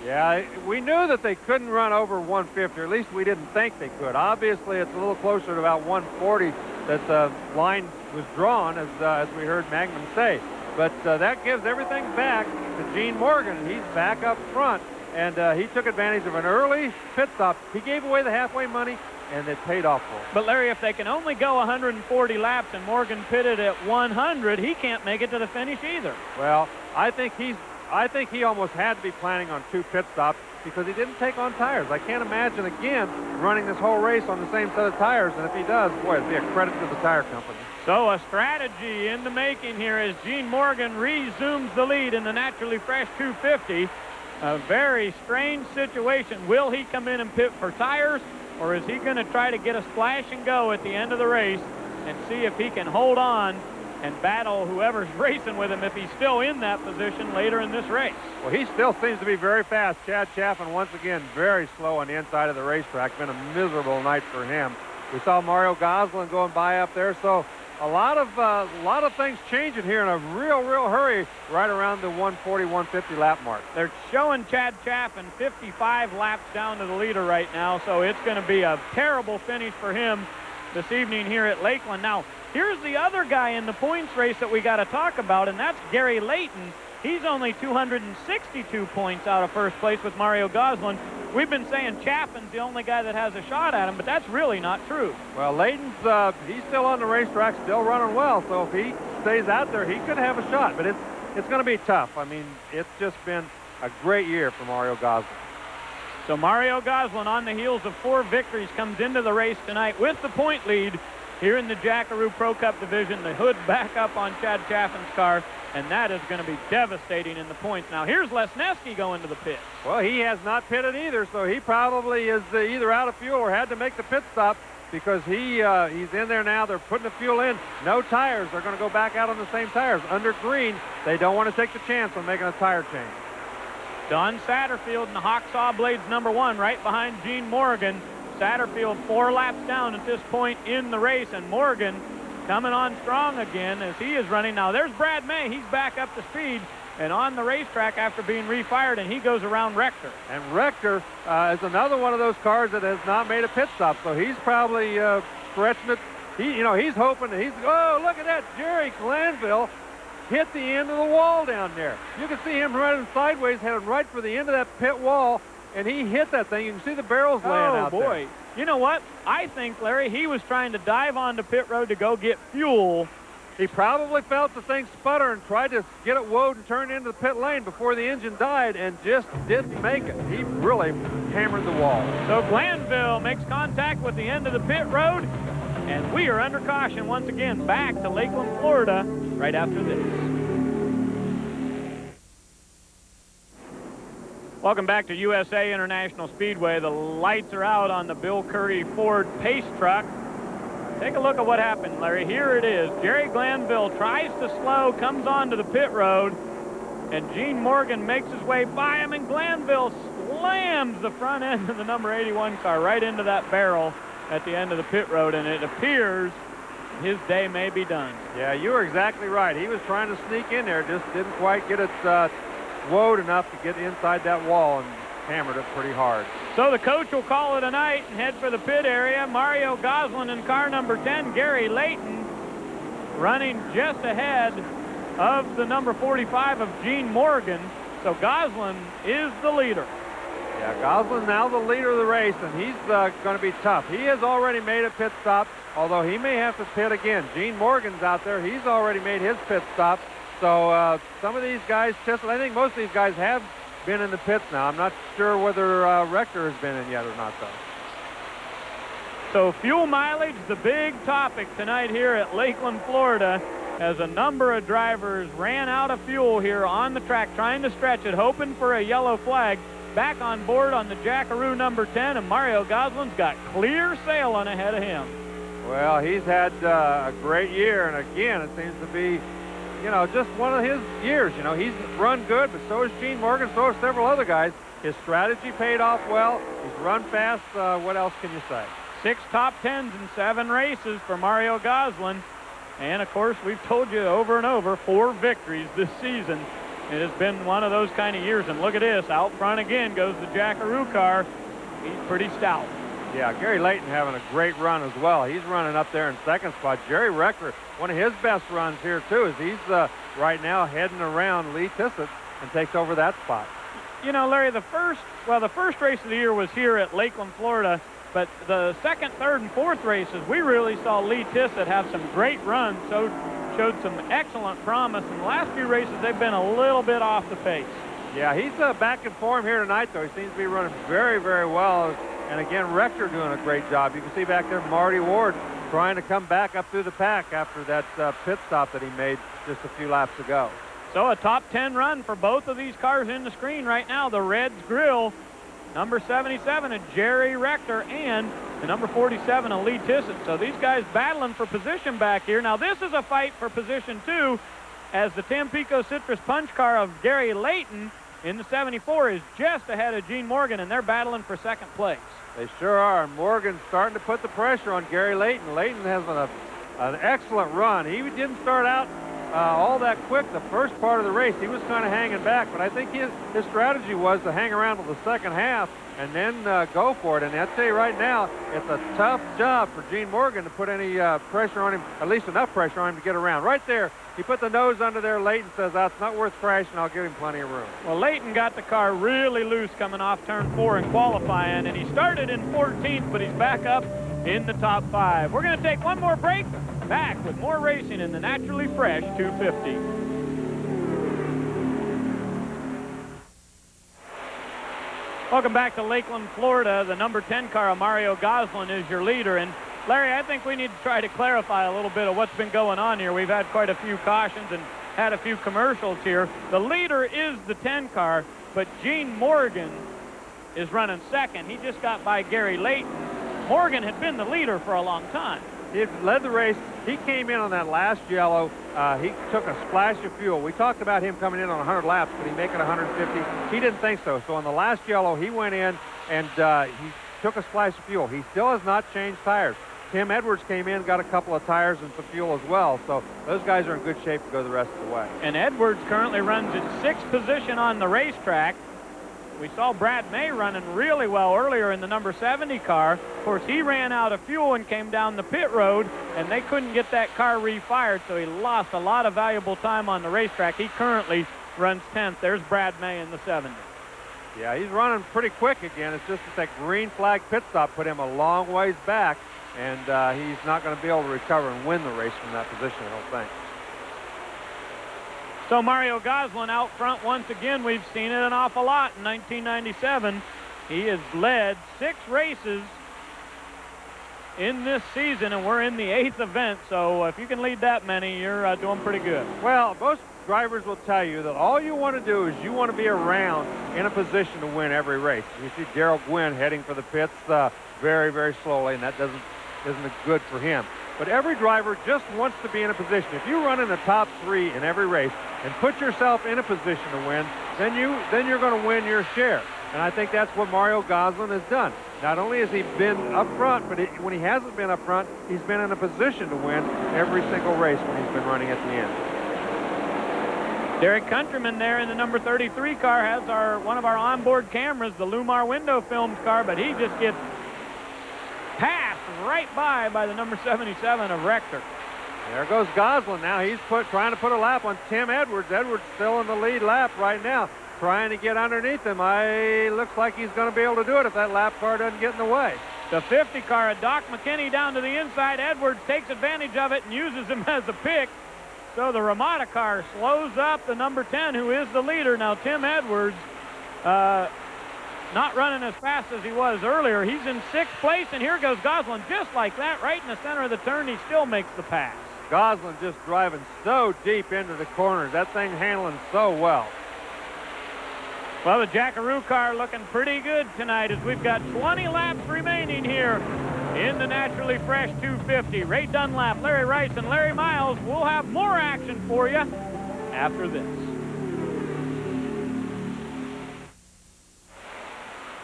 Yeah, we knew that they couldn't run over 150, or at least we didn't think they could. Obviously, it's a little closer to about 140 that the line was drawn, as we heard Magnum say. But that gives everything back to Gene Morgan. He's back up front, and he took advantage of an early pit stop. He gave away the halfway money, and it paid off for him. But, Larry, if they can only go 140 laps and Morgan pitted at 100, he can't make it to the finish either. Well, I think he almost had to be planning on 2 pit stops because he didn't take on tires. I can't imagine, again, running this whole race on the same set of tires, and if he does, boy, it'd be a credit to the tire company. So a strategy in the making here as Gene Morgan resumes the lead in the naturally fresh 250. A very strange situation. Will he come in and pit for tires, or is he going to try to get a splash and go at the end of the race and see if he can hold on and battle whoever's racing with him if he's still in that position later in this race? Well, he still seems to be very fast. Chad Chaffin, once again, very slow on the inside of the racetrack. Been a miserable night for him. We saw Mario Goslin going by up there, so a lot of things changing here in a real hurry right around the 140, 150 lap mark. They're showing Chad Chaffin 55 laps down to the leader right now, so it's going to be a terrible finish for him this evening here at Lakeland. Now, here's the other guy in the points race that we got to talk about, and that's Gary Layton. He's only 262 points out of first place with Mario Goslin. We've been saying Chaffin's the only guy that has a shot at him, but that's really not true. Well, Layton's he's still on the racetrack, still running well, so if he stays out there, he could have a shot, but it's going to be tough. I mean, it's just been a great year for Mario Goslin. So Mario Goslin, on the heels of 4 victories, comes into the race tonight with the point lead here in the Jackaroo Pro Cup division. The hood back up on Chad Chaffin's car, and that is going to be devastating in the points. Now, here's Lesneski going to the pit. Well, he has not pitted either, so he probably is either out of fuel or had to make the pit stop because he's in there now. They're putting the fuel in. No tires. They're going to go back out on the same tires. Under green, they don't want to take the chance on making a tire change. Don Satterfield in the Hawksaw Blades #1 right behind Gene Morgan. Satterfield 4 laps down at this point in the race, and Morgan coming on strong again as he is running. Now there's Brad May. He's back up to speed and on the racetrack after being refired, and he goes around Rector. And Rector is another one of those cars that has not made a pit stop, so he's probably stretching it. He's hoping that oh, look at that. Jerry Glanville hit the end of the wall down there. You can see him running sideways, heading right for the end of that pit wall, and he hit that thing. You can see the barrels laying out there. Oh, boy. You know what? I think, Larry, he was trying to dive onto pit road to go get fuel. He probably felt the thing sputter and tried to get it woed and turn into the pit lane before the engine died and just didn't make it. He really hammered the wall. So Glanville makes contact with the end of the pit road, and we are under caution once again back to Lakeland, Florida, right after this. Welcome back to USA International Speedway. The lights are out on the Bill Curry Ford Pace truck. Take a look at what happened, Larry. Here it is. Jerry Glanville tries to slow, comes onto the pit road, and Gene Morgan makes his way by him, and Glanville slams the front end of the number 81 car right into that barrel at the end of the pit road, and it appears his day may be done. Yeah, you were exactly right. He was trying to sneak in there, just didn't quite get it woed enough to get inside that wall and hammered it pretty hard. So the coach will call it a night and head for the pit area. Mario Goslin in car number 10, Gary Layton running just ahead of the number 45 of Gene Morgan. So Goslin is the leader. Yeah, Goslin now the leader of the race, and he's going to be tough. He has already made a pit stop, although he may have to pit again. Gene Morgan's out there. He's already made his pit stop. So some of these guys, I think most of these guys have been in the pits now. I'm not sure whether Rector has been in yet or not, though. So fuel mileage, the big topic tonight here at Lakeland, Florida, as a number of drivers ran out of fuel here on the track, trying to stretch it, hoping for a yellow flag. Back on board on the Jackaroo number 10, and Mario Goslin's got clear sailing ahead of him. Well, he's had a great year, and again, it seems to be, you know, just one of his years. You know, he's run good, but so has Gene Morgan, so have several other guys. His strategy paid off well. He's run fast. What else can you say? 6 top 10s in 7 races for Mario Goslin. And, of course, we've told you over and over, 4 victories this season. It has been one of those kind of years. And look at this. Out front again goes the Jackaroo car. He's pretty stout. Yeah, Gary Layton having a great run as well. He's running up there in second spot. Jerry Rector, one of his best runs here, too, as he's right now heading around Lee Tissett and takes over that spot. You know, Larry, the first race of the year was here at Lakeland, Florida. But the second, third, and fourth races, we really saw Lee Tissett have some great runs, so showed some excellent promise. In the last few races, they've been a little bit off the pace. Yeah, he's back in form here tonight, though. He seems to be running very, very well. And again, Rector doing a great job. You can see back there Marty Ward trying to come back up through the pack after that pit stop that he made just a few laps ago. So a top 10 run for both of these cars in the screen right now. The Reds Grill, number 77 of Jerry Rector, and the number 47 of Lee Tissett. So these guys battling for position back here. Now this is a fight for position 2, as the Tampico Citrus Punch car of Gary Layton in the 74 is just ahead of Gene Morgan, and they're battling for second place. They sure are. Morgan's starting to put the pressure on Gary Layton. Layton has an excellent run. He didn't start out all that quick the first part of the race. He was kind of hanging back, but I think his strategy was to hang around till the second half and then go for it. And I'll tell you right now, it's a tough job for Gene Morgan to put any pressure on him, at least enough pressure on him to get around. Right there, he put the nose under there. Layton says, that's not worth crashing. I'll give him plenty of room. Well, Layton got the car really loose coming off turn 4 in qualifying, and he started in 14th, but he's back up in the top 5. We're going to take one more break. Back with more racing in the naturally fresh 250. Welcome back to Lakeland, Florida. The number 10 car of Mario Goslin is your leader. And Larry, I think we need to try to clarify a little bit of what's been going on here. We've had quite a few cautions and had a few commercials here. The leader is the 10 car, but Gene Morgan is running second. He just got by Gary Layton. Morgan had been the leader for a long time. He had led the race. He came in on that last yellow. He took a splash of fuel. We talked about him coming in on 100 laps. Could he make it 150? He didn't think so. So on the last yellow, he went in and he took a splash of fuel. He still has not changed tires. Tim Edwards came in, got a couple of tires and some fuel as well. So those guys are in good shape to go the rest of the way. And Edwards currently runs in 6th position on the racetrack. We saw Brad May running really well earlier in the number 70 car. Of course, he ran out of fuel and came down the pit road, and they couldn't get that car refired, so he lost a lot of valuable time on the racetrack. He currently runs 10th. There's Brad May in the 70. Yeah, he's running pretty quick again. It's just that green flag pit stop put him a long ways back, and he's not going to be able to recover and win the race from that position, I don't think. So Mario Goslin out front once again. We've seen it an awful lot in 1997. He has led 6 races in this season, and we're in the 8th event. So if you can lead that many, you're doing pretty good. Well, most drivers will tell you that all you want to do is you want to be around in a position to win every race. You see Darrell Gwynn heading for the pits very, very slowly, and that isn't good for him. But every driver just wants to be in a position. If you run in the top 3 in every race and put yourself in a position to win, then you're going to win your share. And I think that's what Mario Goslin has done. Not only has he been up front, but when he hasn't been up front, he's been in a position to win every single race when he's been running at the end. Derek Countryman there in the number 33 car has one of our onboard cameras, the Lumar window films car, but he just gets passed right by the number 77 of Rector. There goes Goslin now. He's trying to put a lap on Tim Edwards. Edwards still in the lead lap right now, trying to get underneath him. Looks like he's going to be able to do it if that lap car doesn't get in the way. The 50 car of Doc McKinney down to the inside. Edwards takes advantage of it and uses him as a pick. So the Ramada car slows up the number 10, who is the leader. Now Tim Edwards not running as fast as he was earlier. He's in 6th place, and here goes Goslin just like that, right in the center of the turn. He still makes the pass. Goslin just driving so deep into the corners. That thing handling so well. Well, the Jackaroo car looking pretty good tonight as we've got 20 laps remaining here in the Naturally Fresh 250. Ray Dunlap, Larry Rice, and Larry Miles will have more action for you after this.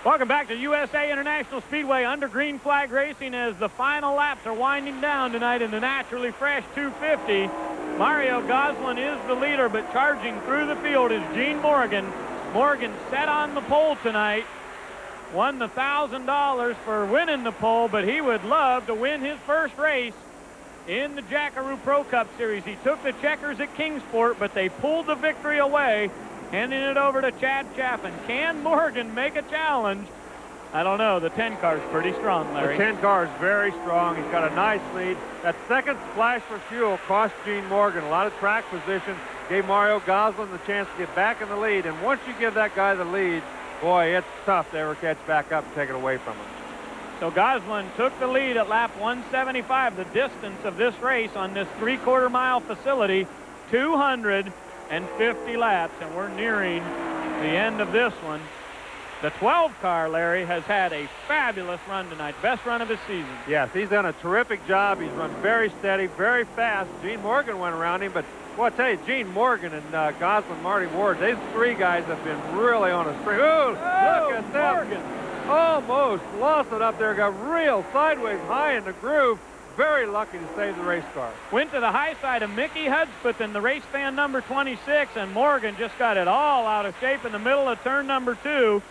Welcome back to USA International Speedway under green flag racing as the final laps are winding down tonight in the Naturally Fresh 250. Mario Goslin is the leader, but charging through the field is Gene Morgan. Morgan set on the pole tonight, won the $1,000 for winning the pole, but he would love to win his first race in the Jackaroo Pro Cup Series. He took the checkers at Kingsport, but they pulled the victory away, handing it over to Chad Chaffin. Can Morgan make a challenge? I don't know. The 10 car's pretty strong, Larry. The 10 car is very strong. He's got a nice lead. That second splash for fuel cost Gene Morgan a lot of track position, gave Mario Goslin the chance to get back in the lead. And once you give that guy the lead, boy, it's tough to ever catch back up and take it away from him. So Goslin took the lead at lap 175, the distance of this race on this 3/4 mile facility, 250 laps, and we're nearing the end of this one. The 12 car, Larry, has had a fabulous run tonight, best run of his season. Yes, he's done a terrific job. He's run very steady, very fast. Gene Morgan went around him, but well, I tell you, Gene Morgan and Goslin, Marty Ward, these three guys have been really on a string. Ooh, look at that. Morgan almost lost it up there, got real sideways high in the groove. Very lucky to save the race car. Went to the high side of Mickey Hudspeth in the race fan number 26, and Morgan just got it all out of shape in the middle of turn number 2.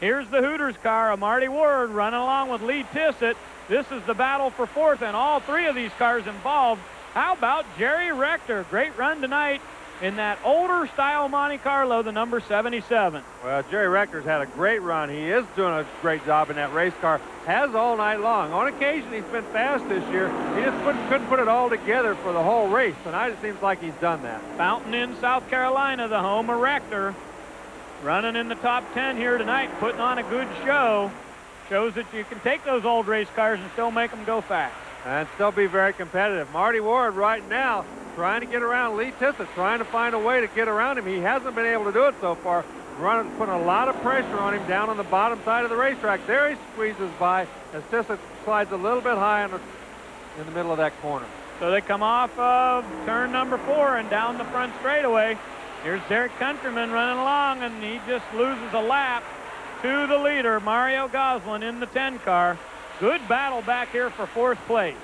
Here's the Hooters car of Marty Ward running along with Lee Tissett. This is the battle for 4th, and all 3 of these cars involved. How about Jerry Rector? Great run tonight in that older style Monte Carlo, the number 77. Well, Jerry Rector's had a great run. He is doing a great job in that race car. Has all night long. On occasion, he's been fast this year. He just couldn't put it all together for the whole race. Tonight, it seems like he's done that. Fountain Inn, South Carolina, the home of Rector. Running in the top 10 here tonight, putting on a good show. Shows that you can take those old race cars and still make them go fast. And still be very competitive. Marty Ward right now trying to get around Lee Tissett, trying to find a way to get around him. He hasn't been able to do it so far. Putting a lot of pressure on him down on the bottom side of the racetrack. There he squeezes by as Tissett slides a little bit high in the middle of that corner. So they come off of turn number 4 and down the front straightaway. Here's Derek Countryman running along, and he just loses a lap to the leader, Mario Goslin, in the 10 car. Good battle back here for 4th place.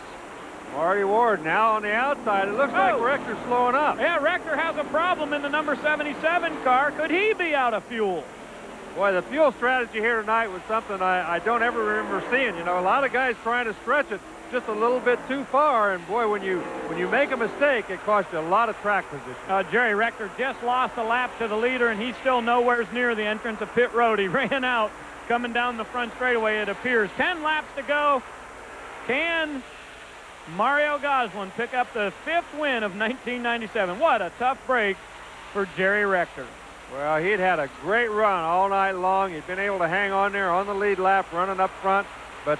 Marty Ward now on the outside. It looks like Rector's slowing up. Yeah, Rector has a problem in the number 77 car. Could he be out of fuel? Boy, the fuel strategy here tonight was something I don't ever remember seeing. You know, a lot of guys trying to stretch it just a little bit too far, and boy, when you make a mistake, it costs you a lot of track position. Jerry Rector just lost a lap to the leader, and he's still nowhere near the entrance of pit road. He ran out coming down the front straightaway, it appears. 10 laps to go. Can Mario Goslin pick up the 5th win of 1997? What a tough break for Jerry Rector. Well, he'd had a great run all night long. He'd been able to hang on there on the lead lap, running up front, but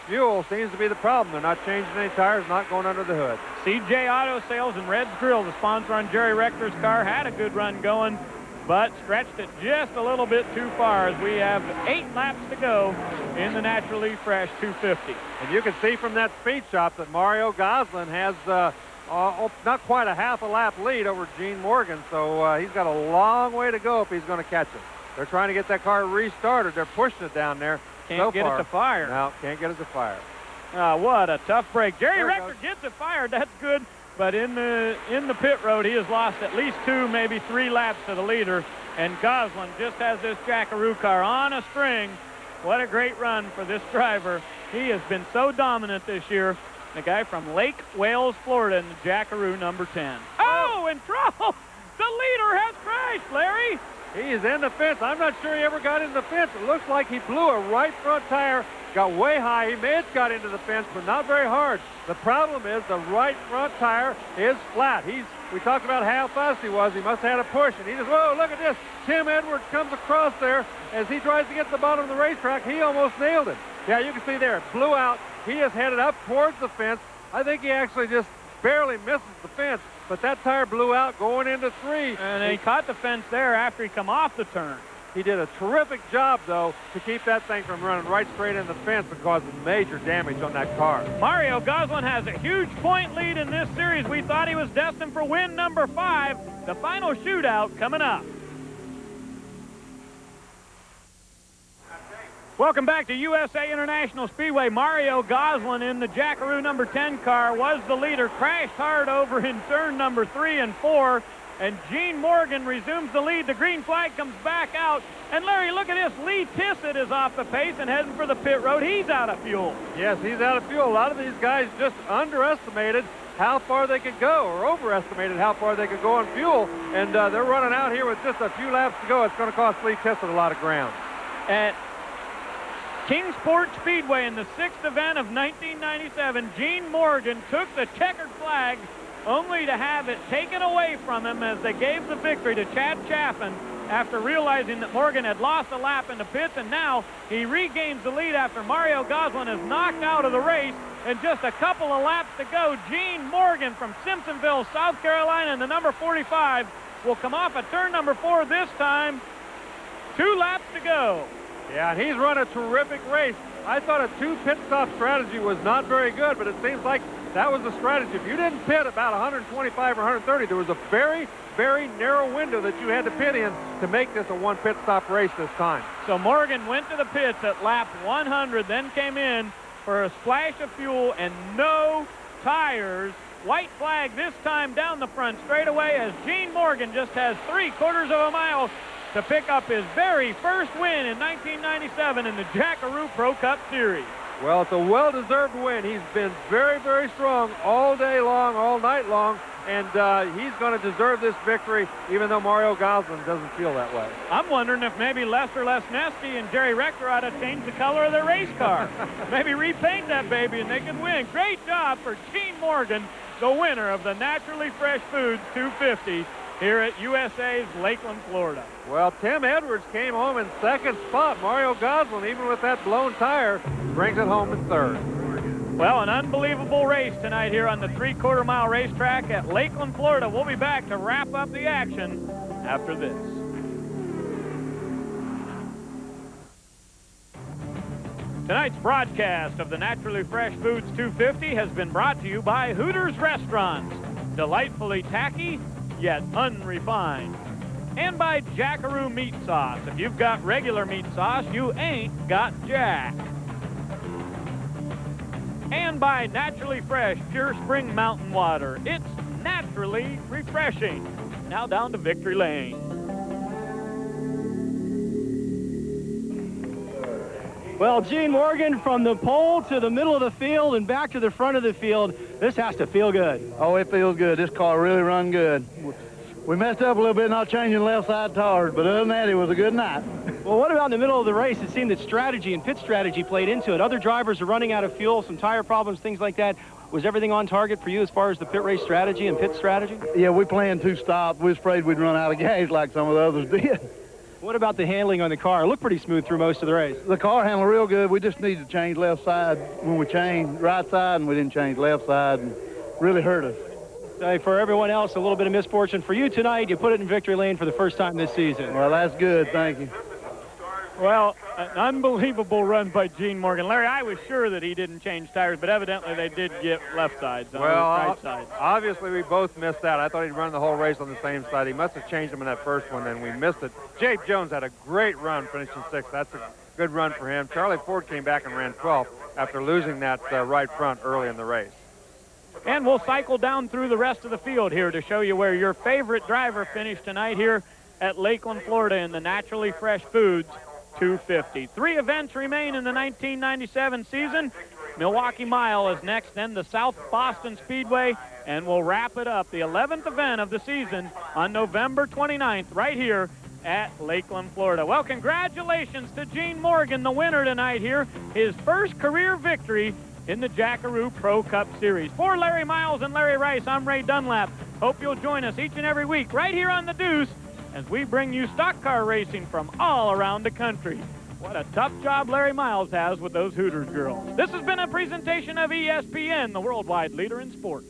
fuel seems to be the problem. They're not changing any tires, not going under the hood. CJ Auto Sales and Red's Grill, the sponsor on Jerry Rector's car, had a good run going, but stretched it just a little bit too far as we have 8 laps to go in the Naturally Fresh 250. And you can see from that speed shop that Mario Goslin has not quite a half a lap lead over Gene Morgan, so he's got a long way to go if he's going to catch him. They're trying to get that car restarted. They're pushing it down there. Can't get it to fire. No, can't get it to fire. What a tough break. Jerry Rector gets it fired. That's good. But in the pit road, he has lost at least 2, maybe 3 laps to the leader. And Goslin just has this Jackaroo car on a string. What a great run for this driver. He has been so dominant this year. the guy from Lake Wales, Florida, in the Jackaroo number 10. Oh, in trouble! The leader has crashed, Larry! He is in the fence. I'm not sure he ever got in the fence. It looks like he blew a right front tire, got way high. He may have got into the fence, but not very hard. The problem is the right front tire is flat. We talked about how fast he was. He must have had a push, and he just, whoa, look at this. Tim Edwards comes across there as he tries to get to the bottom of the racetrack. He almost nailed him. Yeah, you can see there, it blew out. He is headed up towards the fence. I think he actually just barely misses the fence, but that tire blew out going into 3. And he caught the fence there after he come off the turn. He did a terrific job, though, to keep that thing from running right straight in the fence and causing major damage on that car. Mario Goslin has a huge point lead in this series. We thought he was destined for win number 5. The final shootout coming up. Welcome back to USA International Speedway. Mario Goslin in the Jackaroo number 10 car was the leader, crashed hard over in turn number 3 and 4. And Gene Morgan resumes the lead. The green flag comes back out. And Larry, look at this. Lee Tissett is off the pace and heading for the pit road. He's out of fuel. Yes, he's out of fuel. A lot of these guys just underestimated how far they could go, or overestimated how far they could go on fuel. And they're running out here with just a few laps to go. It's going to cost Lee Tissett a lot of ground. At Kingsport Speedway in the 6th event of 1997, Gene Morgan took the checkered flag only to have it taken away from him as they gave the victory to Chad Chaffin after realizing that Morgan had lost a lap in the pits, and now he regains the lead after Mario Goslin is knocked out of the race. And just a couple of laps to go, Gene Morgan from Simpsonville, South Carolina, in the number 45 will come off at turn number 4 this time. 2 laps to go. Yeah, and he's run a terrific race. I thought a 2 pit stop strategy was not very good, but it seems like that was the strategy. If you didn't pit about 125 or 130, there was a very, very narrow window that you had to pit in to make this a 1 pit stop race this time. So Morgan went to the pits at lap 100, then came in for a splash of fuel and no tires. White flag this time down the front straightaway as Gene Morgan just has 3/4 of a mile to pick up his very first win in 1997 in the Jackaroo Pro Cup Series. Well, it's a well-deserved win. He's been very, very strong all day long, all night long, and he's going to deserve this victory, even though Mario Goslin doesn't feel that way. I'm wondering if maybe Lester Lesnesky and Jerry Rector ought to change the color of their race car. Maybe repaint that baby and they can win. Great job for Gene Morgan, the winner of the Naturally Fresh Foods 250 here at USA's Lakeland, Florida. Well, Tim Edwards came home in 2nd spot. Mario Goslin, even with that blown tire, brings it home in 3rd. Well, an unbelievable race tonight here on the 3/4 mile racetrack at Lakeland, Florida. We'll be back to wrap up the action after this. Tonight's broadcast of the Naturally Fresh Foods 250 has been brought to you by Hooters Restaurants. Delightfully tacky, yet unrefined. And by Jackaroo Meat Sauce. If you've got regular meat sauce, you ain't got Jack. And by Naturally Fresh Pure Spring Mountain Water. It's naturally refreshing. Now down to Victory Lane. Well, Gene Morgan, from the pole to the middle of the field and back to the front of the field, this has to feel good. Oh, it feels good. This car really run good. We messed up a little bit not changing left side tires, but other than that, it was a good night. Well, what about in the middle of the race? It seemed that strategy and pit strategy played into it. Other drivers are running out of fuel, some tire problems, things like that. Was everything on target for you as far as the pit race strategy and pit strategy? Yeah, we planned 2 stops. We was afraid we'd run out of gas like some of the others did. What about the handling on the car? It looked pretty smooth through most of the race. The car handled real good. We just needed to change left side when we changed right side, and we didn't change left side, and really hurt us. So for everyone else, a little bit of misfortune for you tonight. You put it in victory lane for the first time this season. Well, that's good. Thank you. Well, an unbelievable run by Gene Morgan. Larry, I was sure that he didn't change tires, but evidently they did get left sides on the right side. Obviously we both missed that. I thought he'd run the whole race on the same side. He must have changed them in that first one, and we missed it. Jabe Jones had a great run finishing 6th. That's a good run for him. Charlie Ford came back and ran 12th after losing that right front early in the race. And we'll cycle down through the rest of the field here to show you where your favorite driver finished tonight here at Lakeland, Florida in the Naturally Fresh Foods 250. 3 events remain in the 1997 season. Milwaukee Mile is next, then the South Boston Speedway, and we'll wrap it up, the 11th event of the season, on November 29th, right here at Lakeland, Florida. Well, congratulations to Gene Morgan, the winner tonight here. His first career victory in the Jackaroo Pro Cup Series. For Larry Miles and Larry Rice, I'm Ray Dunlap. Hope you'll join us each and every week right here on The Deuce as we bring you stock car racing from all around the country. What a tough job Larry Miles has with those Hooters girls. This has been a presentation of ESPN, the worldwide leader in sport.